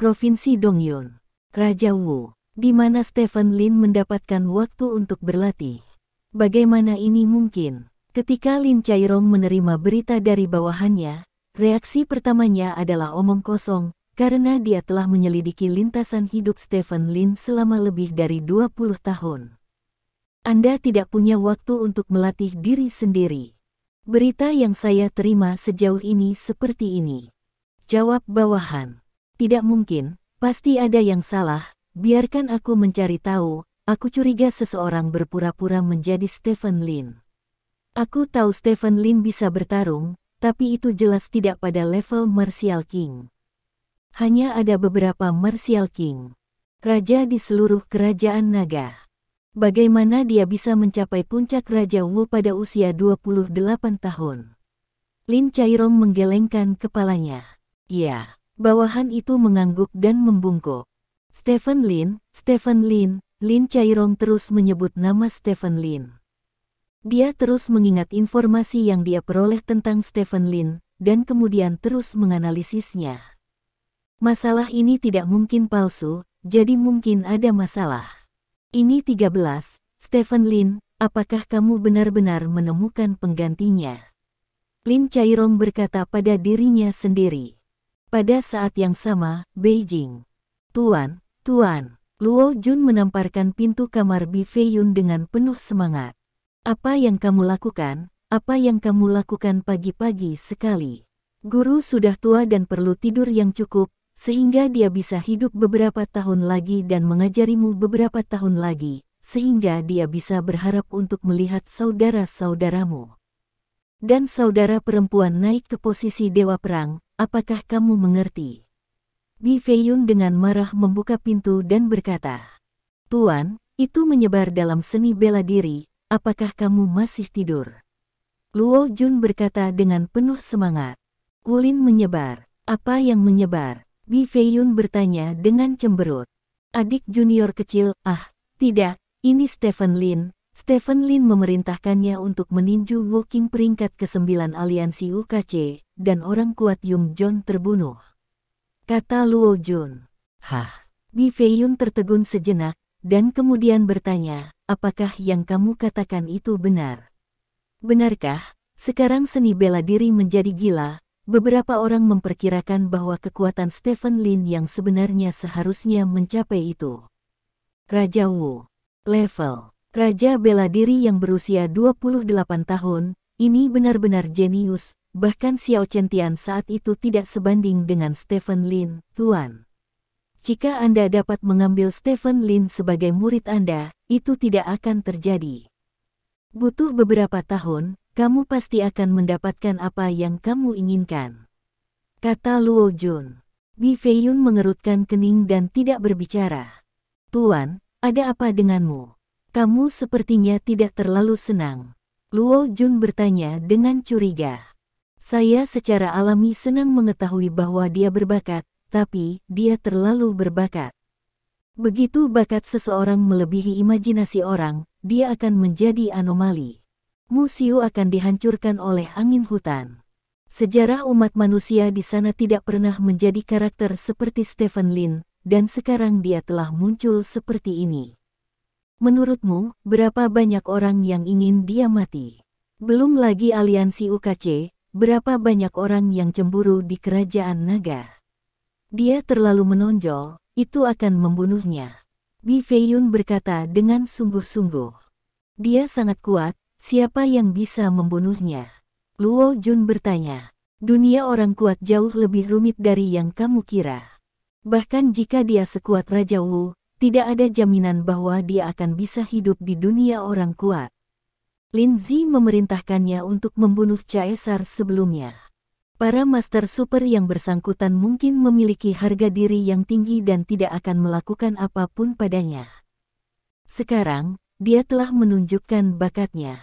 Provinsi Dongyun, Raja Wu, di mana Stephen Lin mendapatkan waktu untuk berlatih. Bagaimana ini mungkin? Ketika Lin Chairong menerima berita dari bawahannya, reaksi pertamanya adalah omong kosong, karena dia telah menyelidiki lintasan hidup Stephen Lin selama lebih dari 20 tahun. Anda tidak punya waktu untuk melatih diri sendiri. Berita yang saya terima sejauh ini seperti ini. Jawab bawahan. Tidak mungkin, pasti ada yang salah, biarkan aku mencari tahu, aku curiga seseorang berpura-pura menjadi Stephen Lin. Aku tahu Stephen Lin bisa bertarung, tapi itu jelas tidak pada level Martial King. Hanya ada beberapa Martial King, raja di seluruh kerajaan naga. Bagaimana dia bisa mencapai puncak Raja Wu pada usia 28 tahun? Lin Chairong menggelengkan kepalanya. Ya, bawahan itu mengangguk dan membungkuk. Stephen Lin, Lin Chairong terus menyebut nama Stephen Lin. Dia terus mengingat informasi yang dia peroleh tentang Stephen Lin, dan kemudian terus menganalisisnya. Masalah ini tidak mungkin palsu, jadi mungkin ada masalah. Ini 13, Stephen Lin, apakah kamu benar-benar menemukan penggantinya? Lin Chairong berkata pada dirinya sendiri. Pada saat yang sama, Beijing. Tuan, Luo Jun menamparkan pintu kamar Bi Feiyun dengan penuh semangat. Apa yang kamu lakukan? Apa yang kamu lakukan pagi-pagi sekali? Guru sudah tua dan perlu tidur yang cukup, sehingga dia bisa hidup beberapa tahun lagi dan mengajarimu beberapa tahun lagi, sehingga dia bisa berharap untuk melihat saudara-saudaramu. Dan saudara perempuan naik ke posisi dewa perang, apakah kamu mengerti? Bi Feiyun dengan marah membuka pintu dan berkata, Tuan, itu menyebar dalam seni bela diri. Apakah kamu masih tidur? Luo Jun berkata dengan penuh semangat. Wulin menyebar. Apa yang menyebar? Bi Feiyun bertanya dengan cemberut. Adik junior kecil, tidak, ini Stephen Lin. Stephen Lin memerintahkannya untuk meninju Wu Qing peringkat ke-9 aliansi UKC, dan orang kuat Yung Jon terbunuh. Kata Luo Jun. Bi Feiyun tertegun sejenak, dan kemudian bertanya, apakah yang kamu katakan itu benar? Benarkah, sekarang seni bela diri menjadi gila? Beberapa orang memperkirakan bahwa kekuatan Stephen Lin yang sebenarnya seharusnya mencapai itu. Raja Wu. Level. Raja bela diri yang berusia 28 tahun, ini benar-benar jenius, bahkan Xiao Chen-tian saat itu tidak sebanding dengan Stephen Lin, Tuan. Jika Anda dapat mengambil Stephen Lin sebagai murid Anda, itu tidak akan terjadi. Butuh beberapa tahun, kamu pasti akan mendapatkan apa yang kamu inginkan. Kata Luo Jun. Bi Feiyun mengerutkan kening dan tidak berbicara. Tuan, ada apa denganmu? Kamu sepertinya tidak terlalu senang. Luo Jun bertanya dengan curiga. Saya secara alami senang mengetahui bahwa dia berbakat, tapi dia terlalu berbakat. Begitu bakat seseorang melebihi imajinasi orang, dia akan menjadi anomali. Musiu akan dihancurkan oleh angin hutan. Sejarah umat manusia di sana tidak pernah menjadi karakter seperti Stephen Lin, dan sekarang dia telah muncul seperti ini. Menurutmu, berapa banyak orang yang ingin dia mati? Belum lagi aliansi UKC, berapa banyak orang yang cemburu di kerajaan naga? Dia terlalu menonjol, itu akan membunuhnya. Bi Feiyun berkata dengan sungguh-sungguh. Dia sangat kuat, siapa yang bisa membunuhnya? Luo Jun bertanya. Dunia orang kuat jauh lebih rumit dari yang kamu kira. Bahkan jika dia sekuat Raja Wu, tidak ada jaminan bahwa dia akan bisa hidup di dunia orang kuat. Lin Zi memerintahkannya untuk membunuh Caesar sebelumnya. Para master super yang bersangkutan mungkin memiliki harga diri yang tinggi dan tidak akan melakukan apapun padanya. Sekarang, dia telah menunjukkan bakatnya.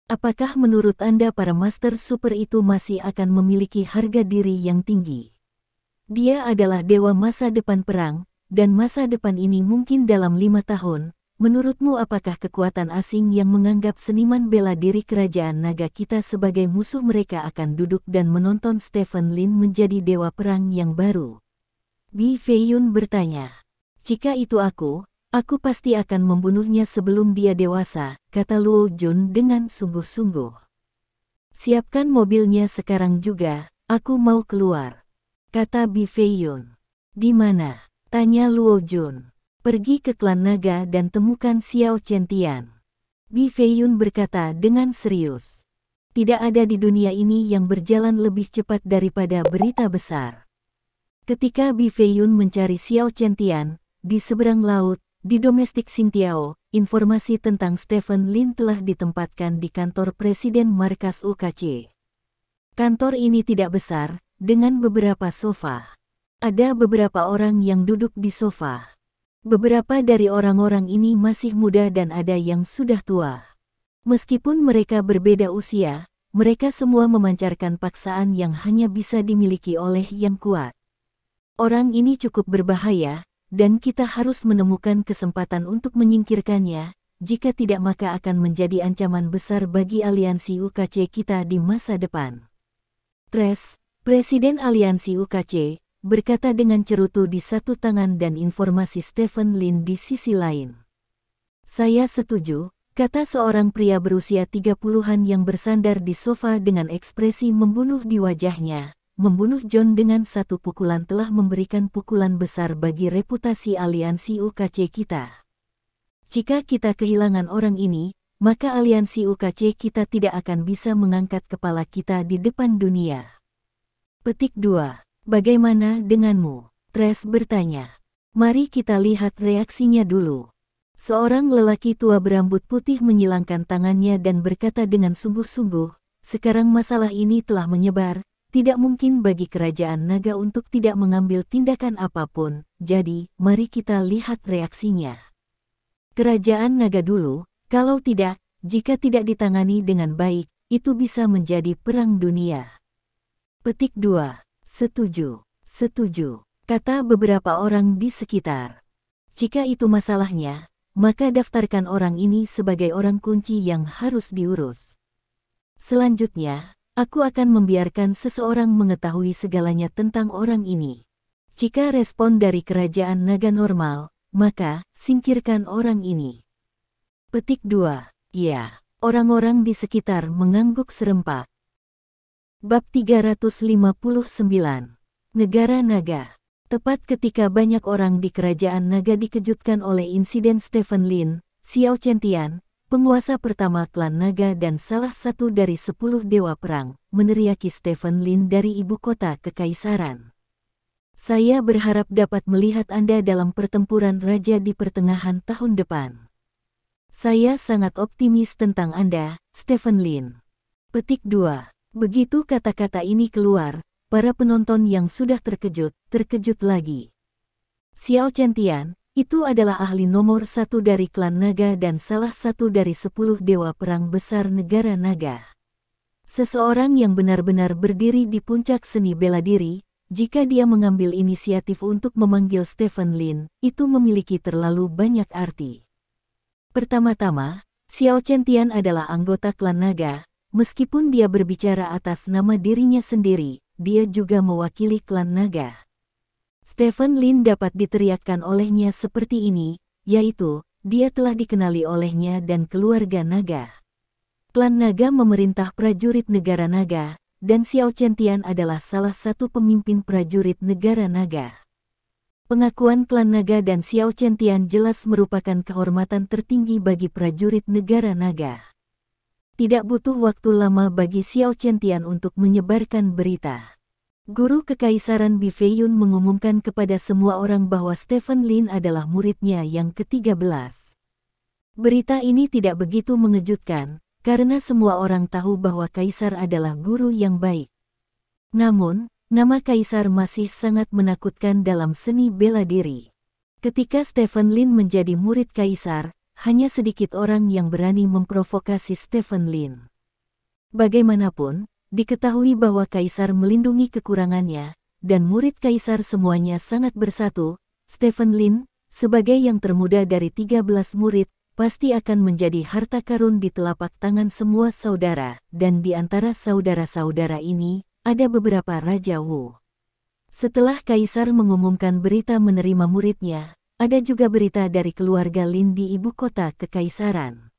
Apakah menurut Anda para master super itu masih akan memiliki harga diri yang tinggi? Dia adalah dewa masa depan perang, dan masa depan ini mungkin dalam 5 tahun. Menurutmu apakah kekuatan asing yang menganggap seniman bela diri kerajaan naga kita sebagai musuh mereka akan duduk dan menonton Stephen Lin menjadi dewa perang yang baru? Bi Feiyun bertanya. Jika itu aku pasti akan membunuhnya sebelum dia dewasa, kata Luo Jun dengan sungguh-sungguh. Siapkan mobilnya sekarang juga, aku mau keluar, kata Bi Feiyun. Di mana? Tanya Luo Jun. Pergi ke klan naga dan temukan Xiao Chen-tian. Bi Feiyun berkata dengan serius. Tidak ada di dunia ini yang berjalan lebih cepat daripada berita besar. Ketika Bi Feiyun mencari Xiao Chen-tian, di seberang laut, di domestik Xintiao, informasi tentang Stephen Lin telah ditempatkan di kantor Presiden Markas UKC. Kantor ini tidak besar, dengan beberapa sofa. Ada beberapa orang yang duduk di sofa. Beberapa dari orang-orang ini masih muda dan ada yang sudah tua. Meskipun mereka berbeda usia, mereka semua memancarkan paksaan yang hanya bisa dimiliki oleh yang kuat. Orang ini cukup berbahaya, dan kita harus menemukan kesempatan untuk menyingkirkannya, jika tidak maka akan menjadi ancaman besar bagi aliansi UKC kita di masa depan. Tres, Presiden Aliansi UKC, berkata dengan cerutu di satu tangan dan informasi Stephen Lin di sisi lain. Saya setuju, kata seorang pria berusia 30-an yang bersandar di sofa dengan ekspresi membunuh di wajahnya. Membunuh John dengan satu pukulan telah memberikan pukulan besar bagi reputasi aliansi UKC kita. Jika kita kehilangan orang ini, maka aliansi UKC kita tidak akan bisa mengangkat kepala kita di depan dunia. Petik 2. Bagaimana denganmu? Tres bertanya. Mari kita lihat reaksinya dulu. Seorang lelaki tua berambut putih menyilangkan tangannya dan berkata dengan sungguh-sungguh, sekarang masalah ini telah menyebar, tidak mungkin bagi kerajaan naga untuk tidak mengambil tindakan apapun, jadi mari kita lihat reaksinya. Kerajaan naga dulu, kalau tidak, jika tidak ditangani dengan baik, itu bisa menjadi perang dunia. Petik 2. Setuju, setuju, kata beberapa orang di sekitar. Jika itu masalahnya, maka daftarkan orang ini sebagai orang kunci yang harus diurus. Selanjutnya, aku akan membiarkan seseorang mengetahui segalanya tentang orang ini. Jika respon dari kerajaan naga normal, maka singkirkan orang ini. Petik 2. Ya, orang-orang di sekitar mengangguk serempak. Bab 359. Negara Naga. Tepat ketika banyak orang di kerajaan naga dikejutkan oleh insiden Stephen Lin, Xiao Chentian, penguasa pertama klan naga dan salah satu dari 10 dewa perang, meneriaki Stephen Lin dari ibu kota kekaisaran. Saya berharap dapat melihat Anda dalam pertempuran raja di pertengahan tahun depan. Saya sangat optimis tentang Anda, Stephen Lin. Petik 2. Begitu kata-kata ini keluar, para penonton yang sudah terkejut lagi. Xiao Chentian, itu adalah ahli nomor 1 dari klan naga dan salah satu dari 10 dewa perang besar negara naga. Seseorang yang benar-benar berdiri di puncak seni bela diri, jika dia mengambil inisiatif untuk memanggil Stephen Lin, itu memiliki terlalu banyak arti. Pertama-tama, Xiao Chentian adalah anggota klan naga, meskipun dia berbicara atas nama dirinya sendiri, dia juga mewakili klan naga. Stephen Lin dapat diteriakkan olehnya seperti ini, yaitu, dia telah dikenali olehnya dan keluarga naga. Klan naga memerintah prajurit negara naga, dan Xiao Chentian adalah salah satu pemimpin prajurit negara naga. Pengakuan klan naga dan Xiao Chentian jelas merupakan kehormatan tertinggi bagi prajurit negara naga. Tidak butuh waktu lama bagi Xiao Chentian untuk menyebarkan berita. Guru Kekaisaran Bifeyun mengumumkan kepada semua orang bahwa Stephen Lin adalah muridnya yang ke-13. Berita ini tidak begitu mengejutkan, karena semua orang tahu bahwa kaisar adalah guru yang baik. Namun, nama kaisar masih sangat menakutkan dalam seni bela diri. Ketika Stephen Lin menjadi murid kaisar, hanya sedikit orang yang berani memprovokasi Stephen Lin. Bagaimanapun, diketahui bahwa kaisar melindungi kekurangannya, dan murid kaisar semuanya sangat bersatu. Stephen Lin, sebagai yang termuda dari 13 murid, pasti akan menjadi harta karun di telapak tangan semua saudara, dan di antara saudara-saudara ini, ada beberapa Raja Wu. Setelah kaisar mengumumkan berita menerima muridnya, ada juga berita dari keluarga Lin di ibu kota kekaisaran.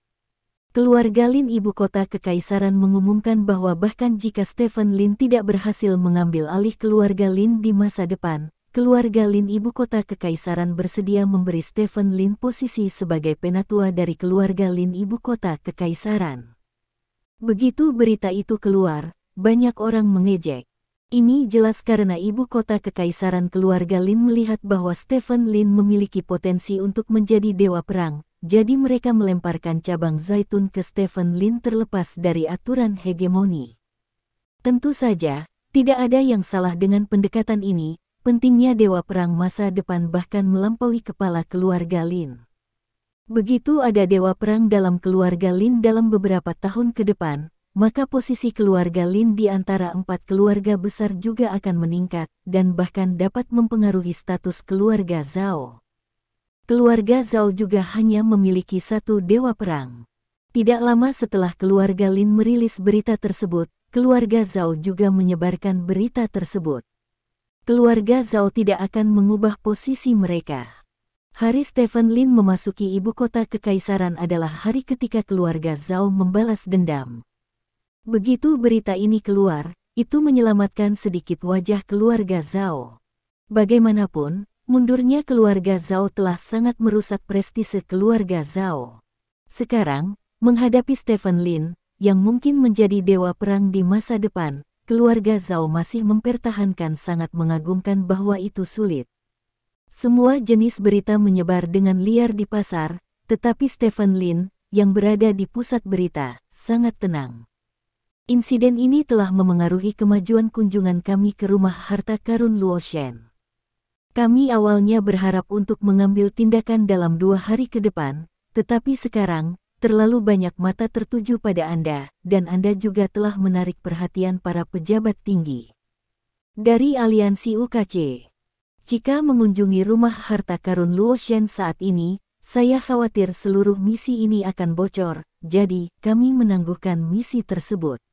Keluarga Lin ibu kota kekaisaran mengumumkan bahwa bahkan jika Stephen Lin tidak berhasil mengambil alih keluarga Lin di masa depan, keluarga Lin ibu kota kekaisaran bersedia memberi Stephen Lin posisi sebagai penatua dari keluarga Lin ibu kota kekaisaran. Begitu berita itu keluar, banyak orang mengejek. Ini jelas karena ibu kota kekaisaran keluarga Lin melihat bahwa Stephen Lin memiliki potensi untuk menjadi dewa perang, jadi mereka melemparkan cabang zaitun ke Stephen Lin terlepas dari aturan hegemoni. Tentu saja, tidak ada yang salah dengan pendekatan ini, pentingnya dewa perang masa depan bahkan melampaui kepala keluarga Lin. Begitu ada dewa perang dalam keluarga Lin dalam beberapa tahun ke depan, maka posisi keluarga Lin di antara 4 keluarga besar juga akan meningkat, dan bahkan dapat mempengaruhi status keluarga Zhao. Keluarga Zhao juga hanya memiliki satu dewa perang. Tidak lama setelah keluarga Lin merilis berita tersebut, keluarga Zhao juga menyebarkan berita tersebut. Keluarga Zhao tidak akan mengubah posisi mereka. Hari Stephen Lin memasuki ibu kota kekaisaran adalah hari ketika keluarga Zhao membalas dendam. Begitu berita ini keluar, itu menyelamatkan sedikit wajah keluarga Zhao. Bagaimanapun, mundurnya keluarga Zhao telah sangat merusak prestise keluarga Zhao. Sekarang, menghadapi Stephen Lin, yang mungkin menjadi dewa perang di masa depan, keluarga Zhao masih mempertahankan sangat mengagumkan bahwa itu sulit. Semua jenis berita menyebar dengan liar di pasar, tetapi Stephen Lin, yang berada di pusat berita, sangat tenang. Insiden ini telah memengaruhi kemajuan kunjungan kami ke rumah harta karun Luoshen. Kami awalnya berharap untuk mengambil tindakan dalam 2 hari ke depan, tetapi sekarang, terlalu banyak mata tertuju pada Anda, dan Anda juga telah menarik perhatian para pejabat tinggi. Dari aliansi UKC. Jika mengunjungi rumah harta karun Luoshen saat ini, saya khawatir seluruh misi ini akan bocor, jadi kami menangguhkan misi tersebut.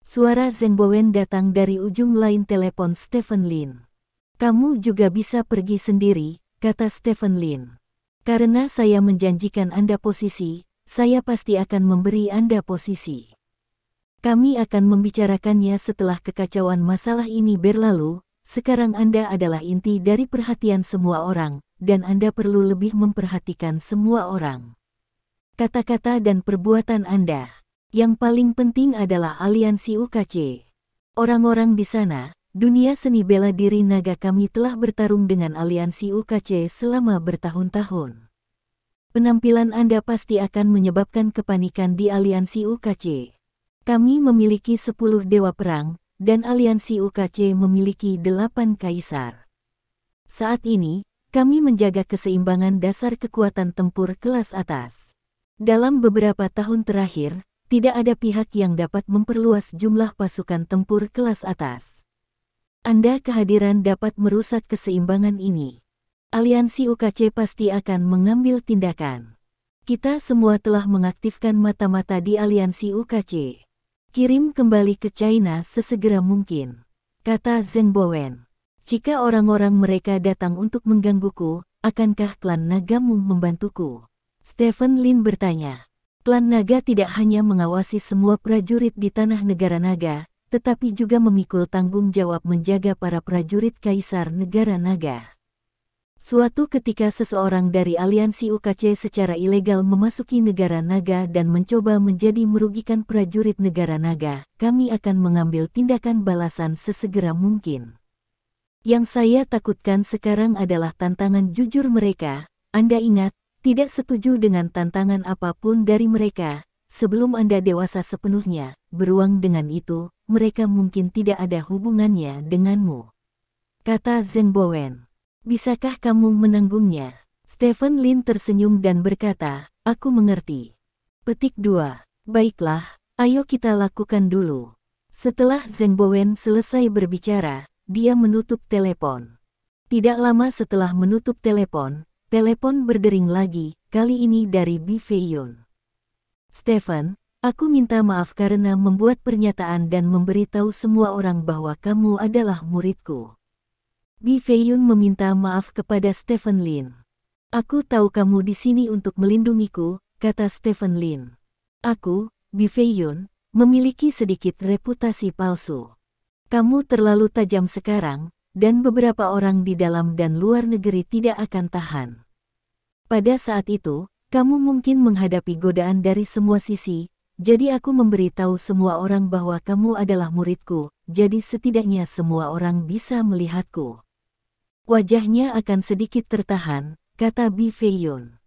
Suara Zheng Bowen datang dari ujung lain telepon Stephen Lin. Kamu juga bisa pergi sendiri, kata Stephen Lin. Karena saya menjanjikan Anda posisi, saya pasti akan memberi Anda posisi. Kami akan membicarakannya setelah kekacauan masalah ini berlalu. Sekarang Anda adalah inti dari perhatian semua orang, dan Anda perlu lebih memperhatikan semua orang. Kata-kata dan perbuatan Anda. Yang paling penting adalah aliansi UKC. Orang-orang di sana, dunia seni bela diri naga kami telah bertarung dengan aliansi UKC selama bertahun-tahun. Penampilan Anda pasti akan menyebabkan kepanikan di aliansi UKC. Kami memiliki 10 dewa perang, dan aliansi UKC memiliki 8 kaisar. Saat ini, kami menjaga keseimbangan dasar kekuatan tempur kelas atas. Dalam beberapa tahun terakhir, tidak ada pihak yang dapat memperluas jumlah pasukan tempur kelas atas. Anda kehadiran dapat merusak keseimbangan ini. Aliansi UKC pasti akan mengambil tindakan. Kita semua telah mengaktifkan mata-mata di aliansi UKC. Kirim kembali ke China sesegera mungkin, kata Zheng Bowen. Jika orang-orang mereka datang untuk menggangguku, akankah klan nagamu membantuku? Stephen Lin bertanya. Klan naga tidak hanya mengawasi semua prajurit di tanah negara naga, tetapi juga memikul tanggung jawab menjaga para prajurit kaisar negara naga. Suatu ketika seseorang dari aliansi UKC secara ilegal memasuki negara naga dan mencoba menjadi merugikan prajurit negara naga, kami akan mengambil tindakan balasan sesegera mungkin. Yang saya takutkan sekarang adalah tantangan jujur mereka. Anda ingat, tidak setuju dengan tantangan apapun dari mereka, sebelum Anda dewasa sepenuhnya, beruang dengan itu, mereka mungkin tidak ada hubungannya denganmu. Kata Zheng Bowen. Bisakah kamu menanggungnya? Stephen Lin tersenyum dan berkata, aku mengerti. Petik 2. Baiklah, ayo kita lakukan dulu. Setelah Zheng Bowen selesai berbicara, dia menutup telepon. Tidak lama setelah menutup telepon, telepon berdering lagi, kali ini dari Bi Feiyun. Stephen, aku minta maaf karena membuat pernyataan dan memberitahu semua orang bahwa kamu adalah muridku. Bi Feiyun meminta maaf kepada Stephen Lin. Aku tahu kamu di sini untuk melindungiku, kata Stephen Lin. Aku, Bi Feiyun, memiliki sedikit reputasi palsu. Kamu terlalu tajam sekarang, dan beberapa orang di dalam dan luar negeri tidak akan tahan. Pada saat itu, kamu mungkin menghadapi godaan dari semua sisi, Jadi aku memberitahu semua orang bahwa kamu adalah muridku, jadi setidaknya semua orang bisa melihatku. Wajahnya akan sedikit tertahan, kata Bi Feiyun.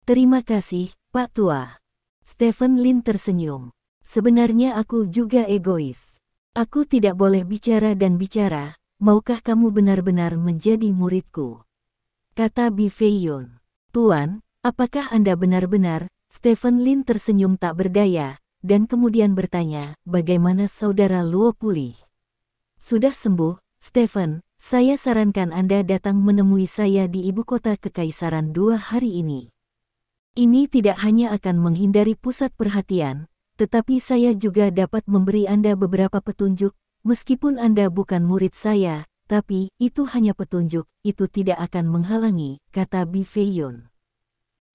Terima kasih, Pak Tua. Stephen Lin tersenyum. Sebenarnya aku juga egois. Aku tidak boleh bicara dan bicara, maukah kamu benar-benar menjadi muridku? Kata Bi Feiyun. Tuan, apakah Anda benar-benar? Stephen Lin tersenyum tak berdaya, dan kemudian bertanya, bagaimana saudara Luo pulih? Sudah sembuh, Stephen, saya sarankan Anda datang menemui saya di ibu kota kekaisaran 2 hari ini. Ini tidak hanya akan menghindari pusat perhatian, tetapi saya juga dapat memberi Anda beberapa petunjuk, meskipun Anda bukan murid saya, tapi itu hanya petunjuk, itu tidak akan menghalangi, kata Bi Feiyun.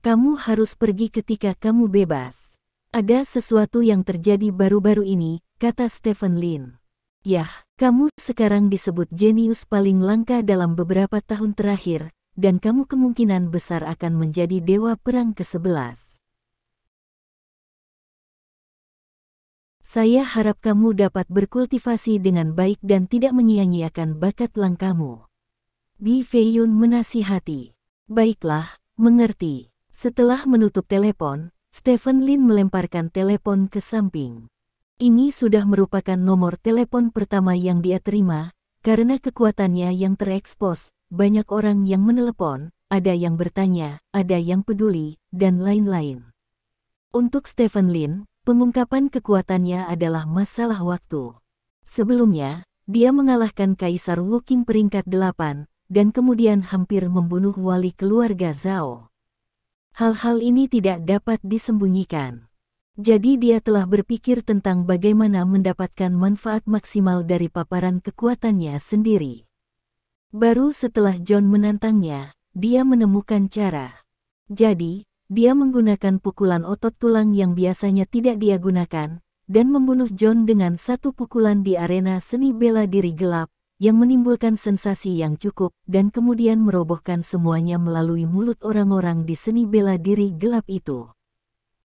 Kamu harus pergi ketika kamu bebas. Ada sesuatu yang terjadi baru-baru ini, kata Stephen Lin. Yah, kamu sekarang disebut jenius paling langka dalam beberapa tahun terakhir, dan kamu kemungkinan besar akan menjadi dewa perang ke-11. Saya harap kamu dapat berkultivasi dengan baik dan tidak menyia-nyiakan bakat langkamu. Bi Feiyun menasihati. Baiklah, mengerti. Setelah menutup telepon, Stephen Lin melemparkan telepon ke samping. Ini sudah merupakan nomor telepon pertama yang dia terima, karena kekuatannya yang terekspos, banyak orang yang menelepon, ada yang bertanya, ada yang peduli, dan lain-lain. Untuk Stephen Lin, pengungkapan kekuatannya adalah masalah waktu. Sebelumnya, dia mengalahkan Kaisar Wuqing peringkat 8, dan kemudian hampir membunuh wali keluarga Zhao. Hal-hal ini tidak dapat disembunyikan. Jadi dia telah berpikir tentang bagaimana mendapatkan manfaat maksimal dari paparan kekuatannya sendiri. Baru setelah John menantangnya, dia menemukan cara. Jadi, dia menggunakan pukulan otot tulang yang biasanya tidak dia gunakan, dan membunuh John dengan satu pukulan di arena seni bela diri gelap, yang menimbulkan sensasi yang cukup, dan kemudian merobohkan semuanya melalui mulut orang-orang di seni bela diri gelap itu.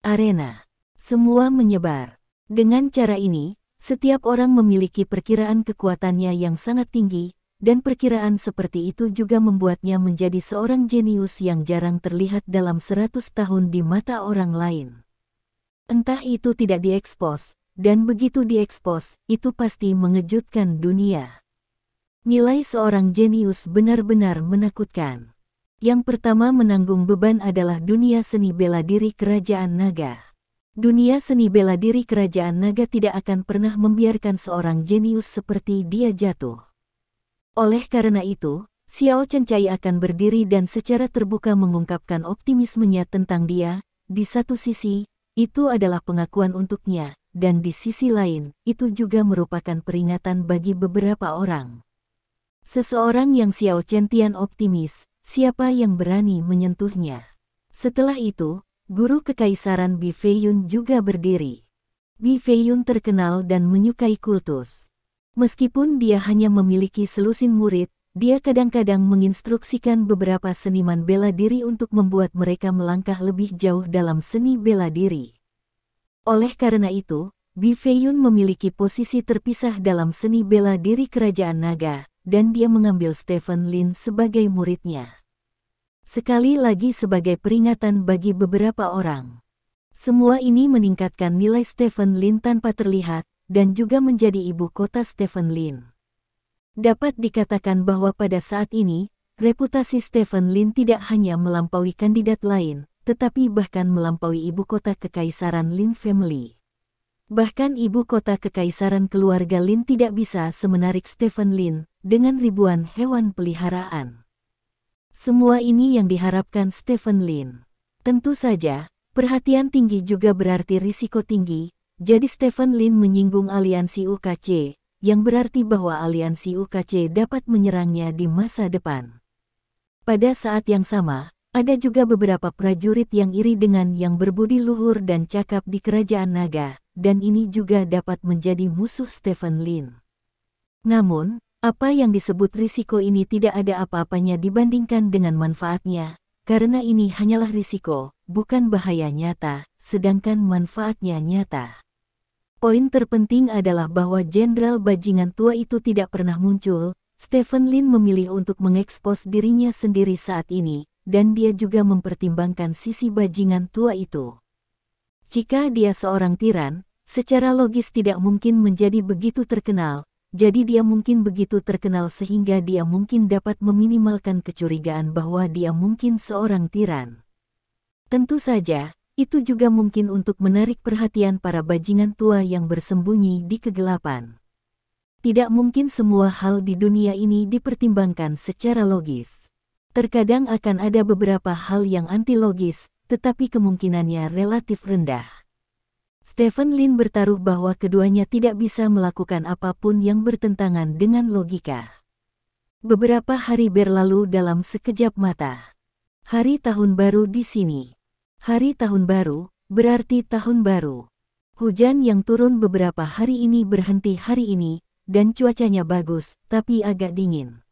Arena. Semua menyebar. Dengan cara ini, setiap orang memiliki perkiraan kekuatannya yang sangat tinggi, dan perkiraan seperti itu juga membuatnya menjadi seorang jenius yang jarang terlihat dalam 100 tahun di mata orang lain. Entah itu tidak diekspos, dan begitu diekspos, itu pasti mengejutkan dunia. Nilai seorang jenius benar-benar menakutkan. Yang pertama menanggung beban adalah dunia seni bela diri Kerajaan Naga. Dunia seni bela diri Kerajaan Naga tidak akan pernah membiarkan seorang jenius seperti dia jatuh. Oleh karena itu, Xiao Chencai akan berdiri dan secara terbuka mengungkapkan optimismenya tentang dia. Di satu sisi, itu adalah pengakuan untuknya, dan di sisi lain, itu juga merupakan peringatan bagi beberapa orang. Seseorang yang Xiao Chentian optimis, siapa yang berani menyentuhnya? Setelah itu, guru kekaisaran Bi Feiyun juga berdiri. Bi Feiyun terkenal dan menyukai kultus. Meskipun dia hanya memiliki selusin murid, dia kadang-kadang menginstruksikan beberapa seniman bela diri untuk membuat mereka melangkah lebih jauh dalam seni bela diri. Oleh karena itu, Bi Feiyun memiliki posisi terpisah dalam seni bela diri Kerajaan Naga, dan dia mengambil Stephen Lin sebagai muridnya. Sekali lagi sebagai peringatan bagi beberapa orang. Semua ini meningkatkan nilai Stephen Lin tanpa terlihat, dan juga menjadi ibu kota Stephen Lin. Dapat dikatakan bahwa pada saat ini, reputasi Stephen Lin tidak hanya melampaui kandidat lain, tetapi bahkan melampaui ibu kota kekaisaran Lin Family. Bahkan ibu kota kekaisaran keluarga Lin tidak bisa semenarik Stephen Lin, dengan ribuan hewan peliharaan. Semua ini yang diharapkan Stephen Lin. Tentu saja, perhatian tinggi juga berarti risiko tinggi. Jadi Stephen Lin menyinggung aliansi UKC, yang berarti bahwa aliansi UKC dapat menyerangnya di masa depan. Pada saat yang sama, ada juga beberapa prajurit yang iri dengan yang berbudi luhur dan cakap di Kerajaan Naga, dan ini juga dapat menjadi musuh Stephen Lin. Namun, apa yang disebut risiko ini tidak ada apa-apanya dibandingkan dengan manfaatnya, karena ini hanyalah risiko, bukan bahaya nyata, sedangkan manfaatnya nyata. Poin terpenting adalah bahwa Jenderal Bajingan Tua itu tidak pernah muncul. Stephen Lin memilih untuk mengekspos dirinya sendiri saat ini, dan dia juga mempertimbangkan sisi Bajingan Tua itu. Jika dia seorang tiran, secara logis tidak mungkin menjadi begitu terkenal, jadi dia mungkin begitu terkenal sehingga dia mungkin dapat meminimalkan kecurigaan bahwa dia mungkin seorang tiran. Tentu saja, itu juga mungkin untuk menarik perhatian para bajingan tua yang bersembunyi di kegelapan. Tidak mungkin semua hal di dunia ini dipertimbangkan secara logis. Terkadang akan ada beberapa hal yang anti-logis, tetapi kemungkinannya relatif rendah. Stephen Lin bertaruh bahwa keduanya tidak bisa melakukan apapun yang bertentangan dengan logika. Beberapa hari berlalu dalam sekejap mata. Hari tahun baru di sini. Hari tahun baru, berarti tahun baru. Hujan yang turun beberapa hari ini berhenti hari ini, dan cuacanya bagus, tapi agak dingin.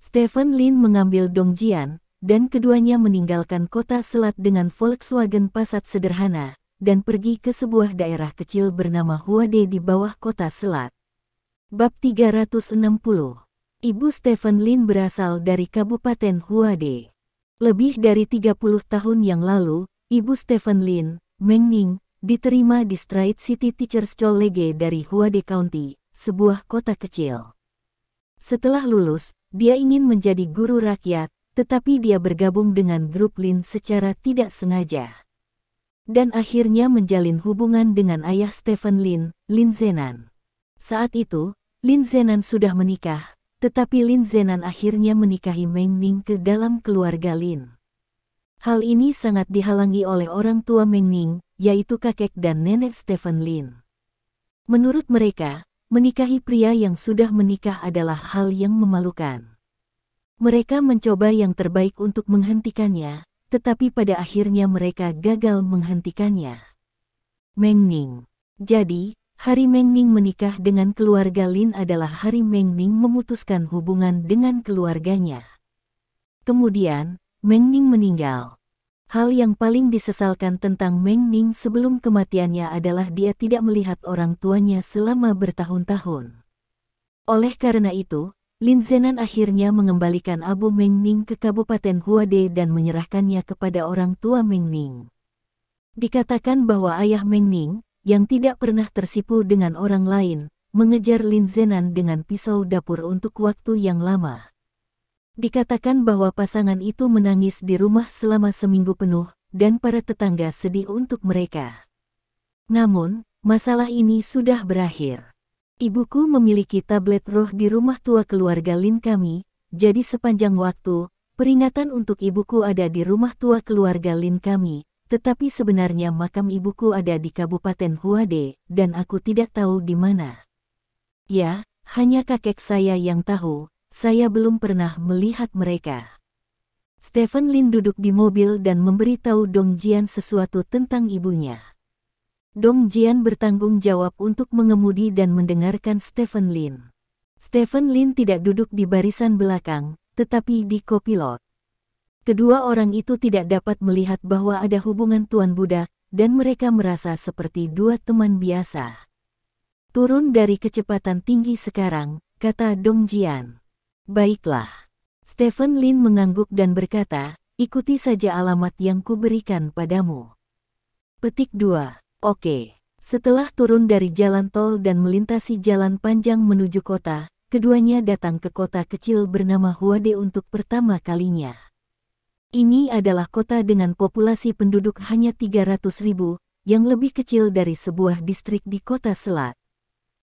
Stephen Lin mengambil Dong Jian, dan keduanya meninggalkan kota selat dengan Volkswagen Passat sederhana, dan pergi ke sebuah daerah kecil bernama Huade di bawah kota selat. Bab 360. Ibu Stephen Lin berasal dari Kabupaten Huade. Lebih dari 30 tahun yang lalu, Ibu Stephen Lin, Meng Ning, diterima di Straight City Teachers College dari Huade County, sebuah kota kecil. Setelah lulus, dia ingin menjadi guru rakyat, tetapi dia bergabung dengan grup Lin secara tidak sengaja. Dan akhirnya menjalin hubungan dengan ayah Stephen Lin, Lin Zenan. Saat itu, Lin Zenan sudah menikah, tetapi Lin Zenan akhirnya menikahi Meng Ning ke dalam keluarga Lin. Hal ini sangat dihalangi oleh orang tua Meng Ning, yaitu kakek dan nenek Stephen Lin. Menurut mereka, menikahi pria yang sudah menikah adalah hal yang memalukan. Mereka mencoba yang terbaik untuk menghentikannya, tetapi pada akhirnya mereka gagal menghentikannya. Meng Ning. Jadi, hari Meng Ning menikah dengan keluarga Lin adalah hari Meng Ning memutuskan hubungan dengan keluarganya. Kemudian, Meng Ning meninggal. Hal yang paling disesalkan tentang Meng Ning sebelum kematiannya adalah dia tidak melihat orang tuanya selama bertahun-tahun. Oleh karena itu, Lin Zenan akhirnya mengembalikan Abu Meng Ning ke Kabupaten Huade dan menyerahkannya kepada orang tua Meng Ning. Dikatakan bahwa ayah Meng Ning, yang tidak pernah tersipu dengan orang lain, mengejar Lin Zenan dengan pisau dapur untuk waktu yang lama. Dikatakan bahwa pasangan itu menangis di rumah selama seminggu penuh, dan para tetangga sedih untuk mereka. Namun, masalah ini sudah berakhir. Ibuku memiliki tablet roh di rumah tua keluarga Lin kami, jadi sepanjang waktu, peringatan untuk ibuku ada di rumah tua keluarga Lin kami, tetapi sebenarnya makam ibuku ada di Kabupaten Huade, dan aku tidak tahu di mana. Ya, hanya kakek saya yang tahu. Saya belum pernah melihat mereka. Stephen Lin duduk di mobil dan memberitahu Dong Jian sesuatu tentang ibunya. Dong Jian bertanggung jawab untuk mengemudi dan mendengarkan Stephen Lin. Stephen Lin tidak duduk di barisan belakang, tetapi di kopilot. Kedua orang itu tidak dapat melihat bahwa ada hubungan tuan budak, dan mereka merasa seperti dua teman biasa. Turun dari kecepatan tinggi sekarang, kata Dong Jian. Baiklah. Stephen Lin mengangguk dan berkata, ikuti saja alamat yang kuberikan padamu. Petik 2. Oke. Setelah turun dari jalan tol dan melintasi jalan panjang menuju kota, keduanya datang ke kota kecil bernama Huade untuk pertama kalinya. Ini adalah kota dengan populasi penduduk hanya 300.000, yang lebih kecil dari sebuah distrik di kota selat.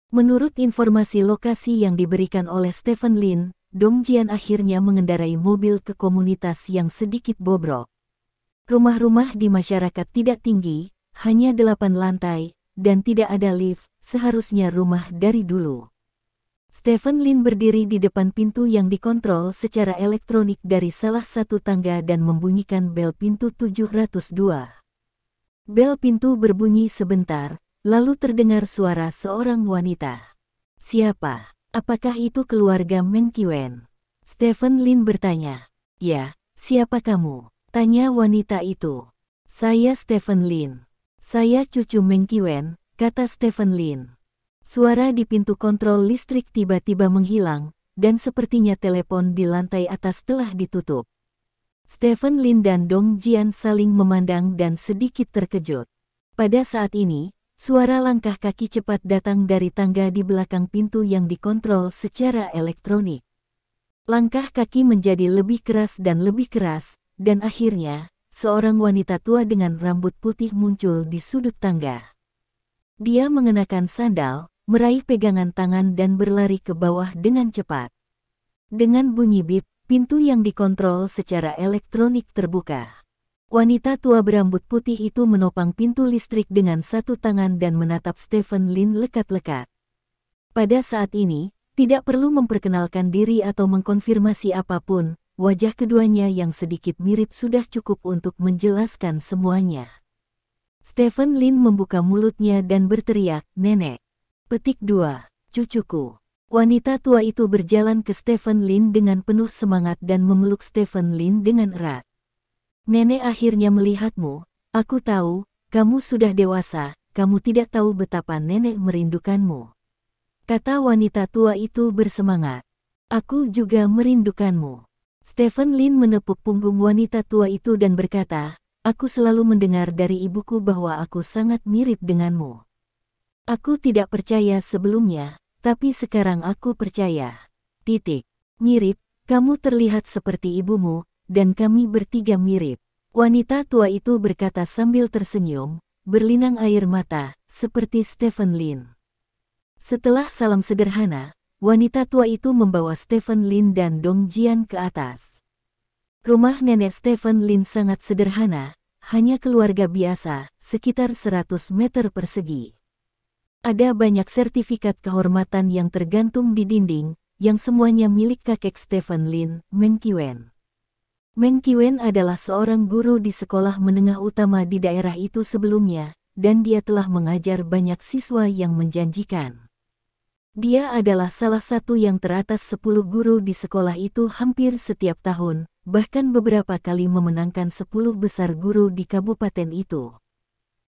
Menurut informasi lokasi yang diberikan oleh Stephen Lin, Dong Jian akhirnya mengendarai mobil ke komunitas yang sedikit bobrok. Rumah-rumah di masyarakat tidak tinggi, hanya 8 lantai, dan tidak ada lift, seharusnya rumah dari dulu. Stephen Lin berdiri di depan pintu yang dikontrol secara elektronik dari salah satu tangga dan membunyikan bel pintu 702. Bel pintu berbunyi sebentar, lalu terdengar suara seorang wanita. Siapa? Apakah itu keluarga Meng Qiwen? Stephen Lin bertanya. Ya, siapa kamu? Tanya wanita itu. Saya Stephen Lin. Saya cucu Meng Qiwen, kata Stephen Lin. Suara di pintu kontrol listrik tiba-tiba menghilang, dan sepertinya telepon di lantai atas telah ditutup. Stephen Lin dan Dong Jian saling memandang dan sedikit terkejut. Pada saat ini, suara langkah kaki cepat datang dari tangga di belakang pintu yang dikontrol secara elektronik. Langkah kaki menjadi lebih keras, dan akhirnya, seorang wanita tua dengan rambut putih muncul di sudut tangga. Dia mengenakan sandal, meraih pegangan tangan dan berlari ke bawah dengan cepat. Dengan bunyi bip, pintu yang dikontrol secara elektronik terbuka. Wanita tua berambut putih itu menopang pintu listrik dengan satu tangan dan menatap Stephen Lin lekat-lekat. Pada saat ini, tidak perlu memperkenalkan diri atau mengkonfirmasi apapun, wajah keduanya yang sedikit mirip sudah cukup untuk menjelaskan semuanya. Stephen Lin membuka mulutnya dan berteriak, "Nenek." Petik 2. Cucuku. Wanita tua itu berjalan ke Stephen Lin dengan penuh semangat dan memeluk Stephen Lin dengan erat. "Nenek akhirnya melihatmu. Aku tahu, kamu sudah dewasa, kamu tidak tahu betapa nenek merindukanmu," kata wanita tua itu bersemangat. "Aku juga merindukanmu." Stephen Lin menepuk punggung wanita tua itu dan berkata, "Aku selalu mendengar dari ibuku bahwa aku sangat mirip denganmu. Aku tidak percaya sebelumnya, tapi sekarang aku percaya. Mirip, kamu terlihat seperti ibumu, dan kami bertiga mirip." Wanita tua itu berkata sambil tersenyum, berlinang air mata, seperti Stephen Lin. Setelah salam sederhana, wanita tua itu membawa Stephen Lin dan Dong Jian ke atas. Rumah nenek Stephen Lin sangat sederhana, hanya keluarga biasa, sekitar 100 meter persegi. Ada banyak sertifikat kehormatan yang tergantung di dinding, yang semuanya milik kakek Stephen Lin, Meng Qiwen. Meng Qiwen adalah seorang guru di sekolah menengah utama di daerah itu sebelumnya, dan dia telah mengajar banyak siswa yang menjanjikan. Dia adalah salah satu yang teratas 10 guru di sekolah itu hampir setiap tahun, bahkan beberapa kali memenangkan 10 besar guru di kabupaten itu.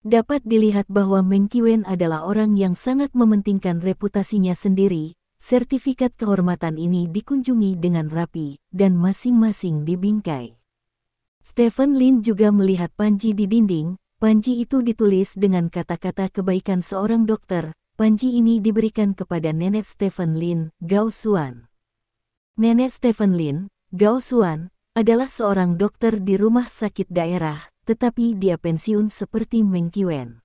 Dapat dilihat bahwa Meng Qiwen adalah orang yang sangat mementingkan reputasinya sendiri. Sertifikat kehormatan ini dikunjungi dengan rapi, dan masing-masing dibingkai. Stephen Lin juga melihat panji di dinding. Panji itu ditulis dengan kata-kata kebaikan seorang dokter. Panji ini diberikan kepada nenek Stephen Lin, Gao Xuan. Nenek Stephen Lin, Gao Xuan, adalah seorang dokter di rumah sakit daerah, tetapi dia pensiun seperti Meng Qiwen.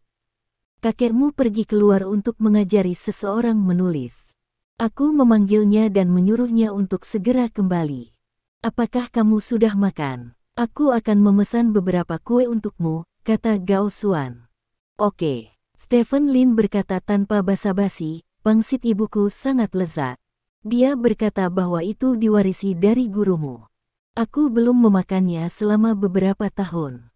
"Kakekmu pergi keluar untuk mengajari seseorang menulis. Aku memanggilnya dan menyuruhnya untuk segera kembali. Apakah kamu sudah makan? Aku akan memesan beberapa kue untukmu," kata Gao Xuan. "Oke," Stephen Lin berkata tanpa basa-basi, "Pangsit ibuku sangat lezat." Dia berkata bahwa itu diwarisi dari gurumu. "Aku belum memakannya selama beberapa tahun.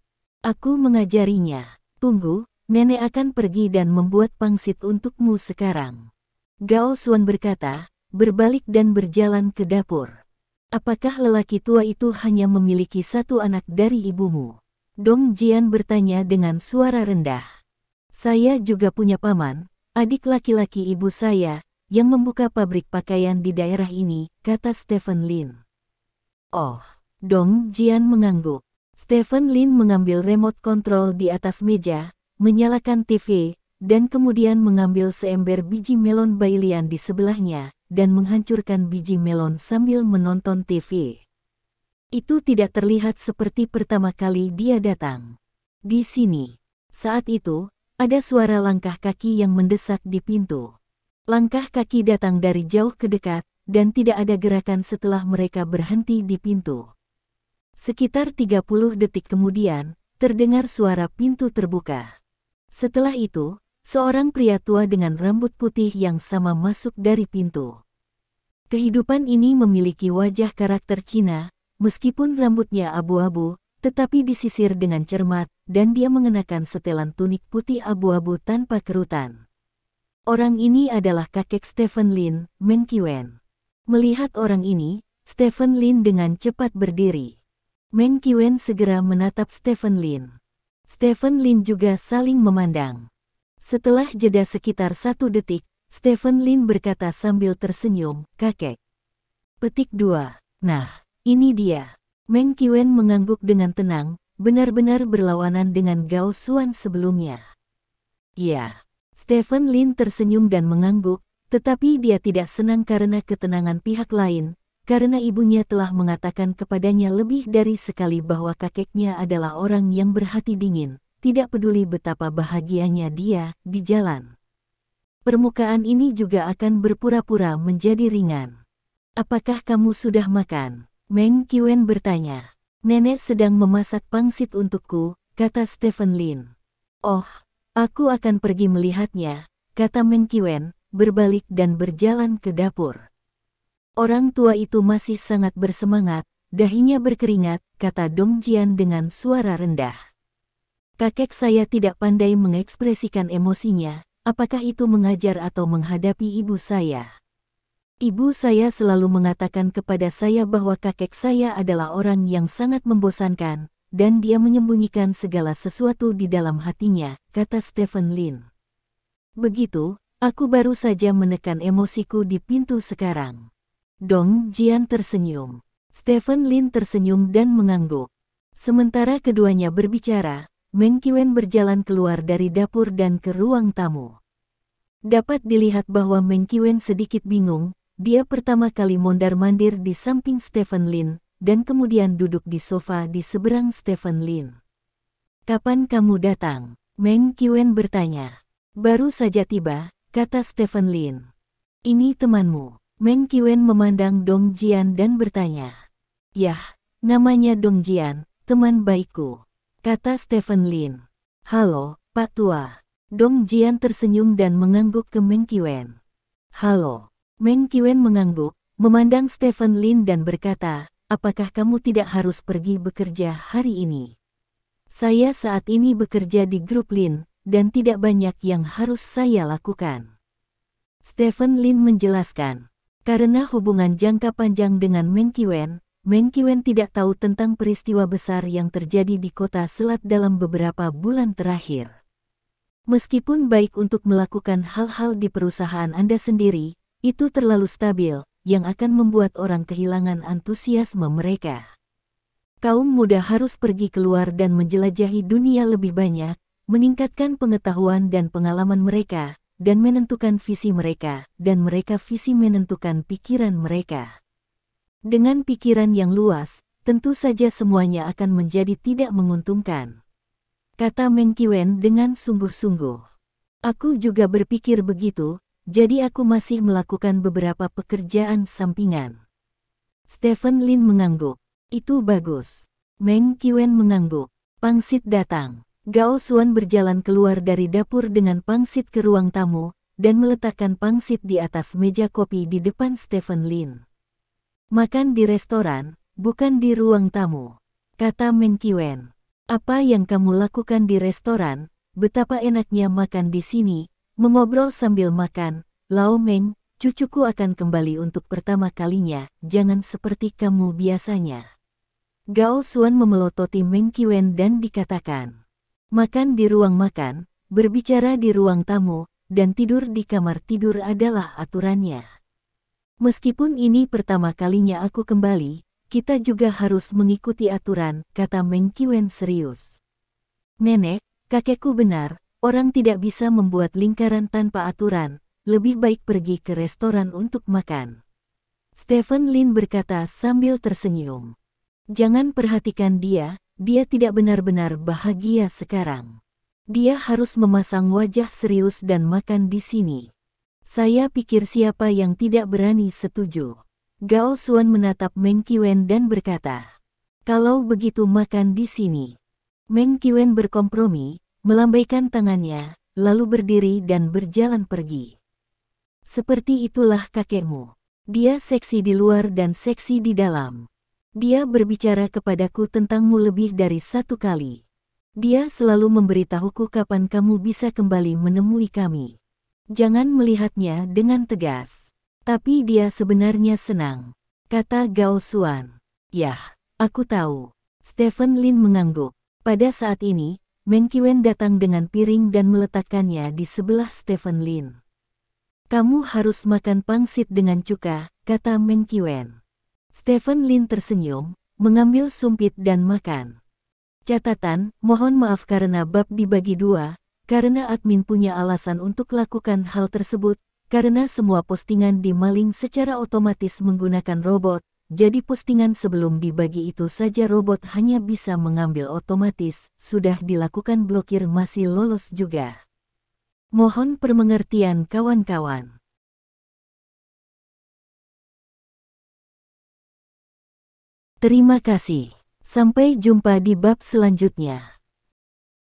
Aku mengajarinya. Tunggu, nenek akan pergi dan membuat pangsit untukmu sekarang." Gao Xuan berkata, berbalik dan berjalan ke dapur. "Apakah lelaki tua itu hanya memiliki satu anak dari ibumu?" Dong Jian bertanya dengan suara rendah. "Saya juga punya paman, adik laki-laki ibu saya, yang membuka pabrik pakaian di daerah ini," kata Stephen Lin. "Oh," Dong Jian mengangguk. Stephen Lin mengambil remote control di atas meja, menyalakan TV, dan kemudian mengambil seember biji melon Bailian di sebelahnya, dan menghancurkan biji melon sambil menonton TV. Itu tidak terlihat seperti pertama kali dia datang. Di sini. Saat itu, ada suara langkah kaki yang mendesak di pintu. Langkah kaki datang dari jauh ke dekat, dan tidak ada gerakan setelah mereka berhenti di pintu. Sekitar 30 detik kemudian, terdengar suara pintu terbuka. Setelah itu, seorang pria tua dengan rambut putih yang sama masuk dari pintu. Kehidupan ini memiliki wajah karakter Cina, meskipun rambutnya abu-abu, tetapi disisir dengan cermat, dan dia mengenakan setelan tunik putih abu-abu tanpa kerutan. Orang ini adalah kakek Stephen Lin, Meng Qiwen. Melihat orang ini, Stephen Lin dengan cepat berdiri. Meng Qiwen segera menatap Stephen Lin. Stephen Lin juga saling memandang. Setelah jeda sekitar 1 detik, Stephen Lin berkata sambil tersenyum, "Kakek." Petik 2. Nah, ini dia. Meng Qiwen mengangguk dengan tenang, benar-benar berlawanan dengan Gao Xuan sebelumnya. Ya. Stephen Lin tersenyum dan mengangguk, tetapi dia tidak senang karena ketenangan pihak lain, karena ibunya telah mengatakan kepadanya lebih dari sekali bahwa kakeknya adalah orang yang berhati dingin, tidak peduli betapa bahagianya dia di jalan. Permukaan ini juga akan berpura-pura menjadi ringan. "Apakah kamu sudah makan?" Meng Qiwen bertanya. "Nenek sedang memasak pangsit untukku," kata Stephen Lin. "Oh, aku akan pergi melihatnya," kata Meng Qiwen, berbalik dan berjalan ke dapur. "Orang tua itu masih sangat bersemangat, dahinya berkeringat," kata Dong Jian dengan suara rendah. "Kakek saya tidak pandai mengekspresikan emosinya, apakah itu mengajar atau menghadapi ibu saya? Ibu saya selalu mengatakan kepada saya bahwa kakek saya adalah orang yang sangat membosankan, dan dia menyembunyikan segala sesuatu di dalam hatinya," kata Stephen Lin. "Begitu, aku baru saja menekan emosiku di pintu sekarang." Dong Jian tersenyum. Stephen Lin tersenyum dan mengangguk. Sementara keduanya berbicara, Meng Qiwen berjalan keluar dari dapur dan ke ruang tamu. Dapat dilihat bahwa Meng Qiwen sedikit bingung, dia pertama kali mondar-mandir di samping Stephen Lin, dan kemudian duduk di sofa di seberang Stephen Lin. "Kapan kamu datang?" Meng Qiwen bertanya. "Baru saja tiba," kata Stephen Lin. "Ini temanmu." Meng Qiwen memandang Dong Jian dan bertanya. "Yah, namanya Dong Jian, teman baikku," kata Stephen Lin. "Halo, Pak Tua." Dong Jian tersenyum dan mengangguk ke Meng Qiwen. "Halo." Meng Qiwen mengangguk, memandang Stephen Lin dan berkata, "Apakah kamu tidak harus pergi bekerja hari ini? Saya saat ini bekerja di grup Lin, dan tidak banyak yang harus saya lakukan." Stephen Lin menjelaskan. Karena hubungan jangka panjang dengan Meng Qiwen tidak tahu tentang peristiwa besar yang terjadi di kota Selat dalam beberapa bulan terakhir. "Meskipun baik untuk melakukan hal-hal di perusahaan Anda sendiri, itu terlalu stabil, yang akan membuat orang kehilangan antusiasme mereka. Kaum muda harus pergi keluar dan menjelajahi dunia lebih banyak, meningkatkan pengetahuan dan pengalaman mereka, dan menentukan visi mereka, dan mereka visi menentukan pikiran mereka. Dengan pikiran yang luas, tentu saja semuanya akan menjadi tidak menguntungkan," kata Meng Qiwen dengan sungguh-sungguh. "Aku juga berpikir begitu, jadi aku masih melakukan beberapa pekerjaan sampingan." Stephen Lin mengangguk. "Itu bagus." Meng Qiwen mengangguk. Pangsit datang. Gao Xuan berjalan keluar dari dapur dengan pangsit ke ruang tamu, dan meletakkan pangsit di atas meja kopi di depan Stephen Lin. "Makan di restoran, bukan di ruang tamu," kata Meng Qiwen. "Apa yang kamu lakukan di restoran? Betapa enaknya makan di sini." Mengobrol sambil makan, "Lao Meng, cucuku akan kembali untuk pertama kalinya, jangan seperti kamu biasanya." Gao Xuan memelototi Meng Qiwen dan dikatakan, "Makan di ruang makan, berbicara di ruang tamu, dan tidur di kamar tidur adalah aturannya. Meskipun ini pertama kalinya aku kembali, kita juga harus mengikuti aturan," kata Meng Qiwen serius. "Nenek, kakekku benar, orang tidak bisa membuat lingkaran tanpa aturan, lebih baik pergi ke restoran untuk makan." Stephen Lin berkata sambil tersenyum. "Jangan perhatikan dia tidak benar-benar bahagia sekarang. Dia harus memasang wajah serius dan makan di sini. Saya pikir siapa yang tidak berani setuju." Gao Xuan menatap Meng Qiwen dan berkata, "Kalau begitu makan di sini." Meng Qiwen berkompromi, melambaikan tangannya, lalu berdiri dan berjalan pergi. "Seperti itulah kakekmu. Dia seksi di luar dan seksi di dalam. Dia berbicara kepadaku tentangmu lebih dari 1 kali. Dia selalu memberitahuku kapan kamu bisa kembali menemui kami. Jangan melihatnya dengan tegas. Tapi dia sebenarnya senang," kata Gao Xuan. "Yah, aku tahu." Stephen Lin mengangguk. Pada saat ini, Mengqiwen datang dengan piring dan meletakkannya di sebelah Stephen Lin. Kamu harus makan pangsit dengan cuka, kata Mengqiwen. Stephen Lin tersenyum, mengambil sumpit dan makan. Catatan, mohon maaf karena bab dibagi dua, karena admin punya alasan untuk lakukan hal tersebut, karena semua postingan dimaling secara otomatis menggunakan robot. Jadi postingan sebelum dibagi itu saja robot hanya bisa mengambil otomatis, sudah dilakukan blokir masih lolos juga. Mohon permengertian kawan-kawan. Terima kasih. Sampai jumpa di bab selanjutnya.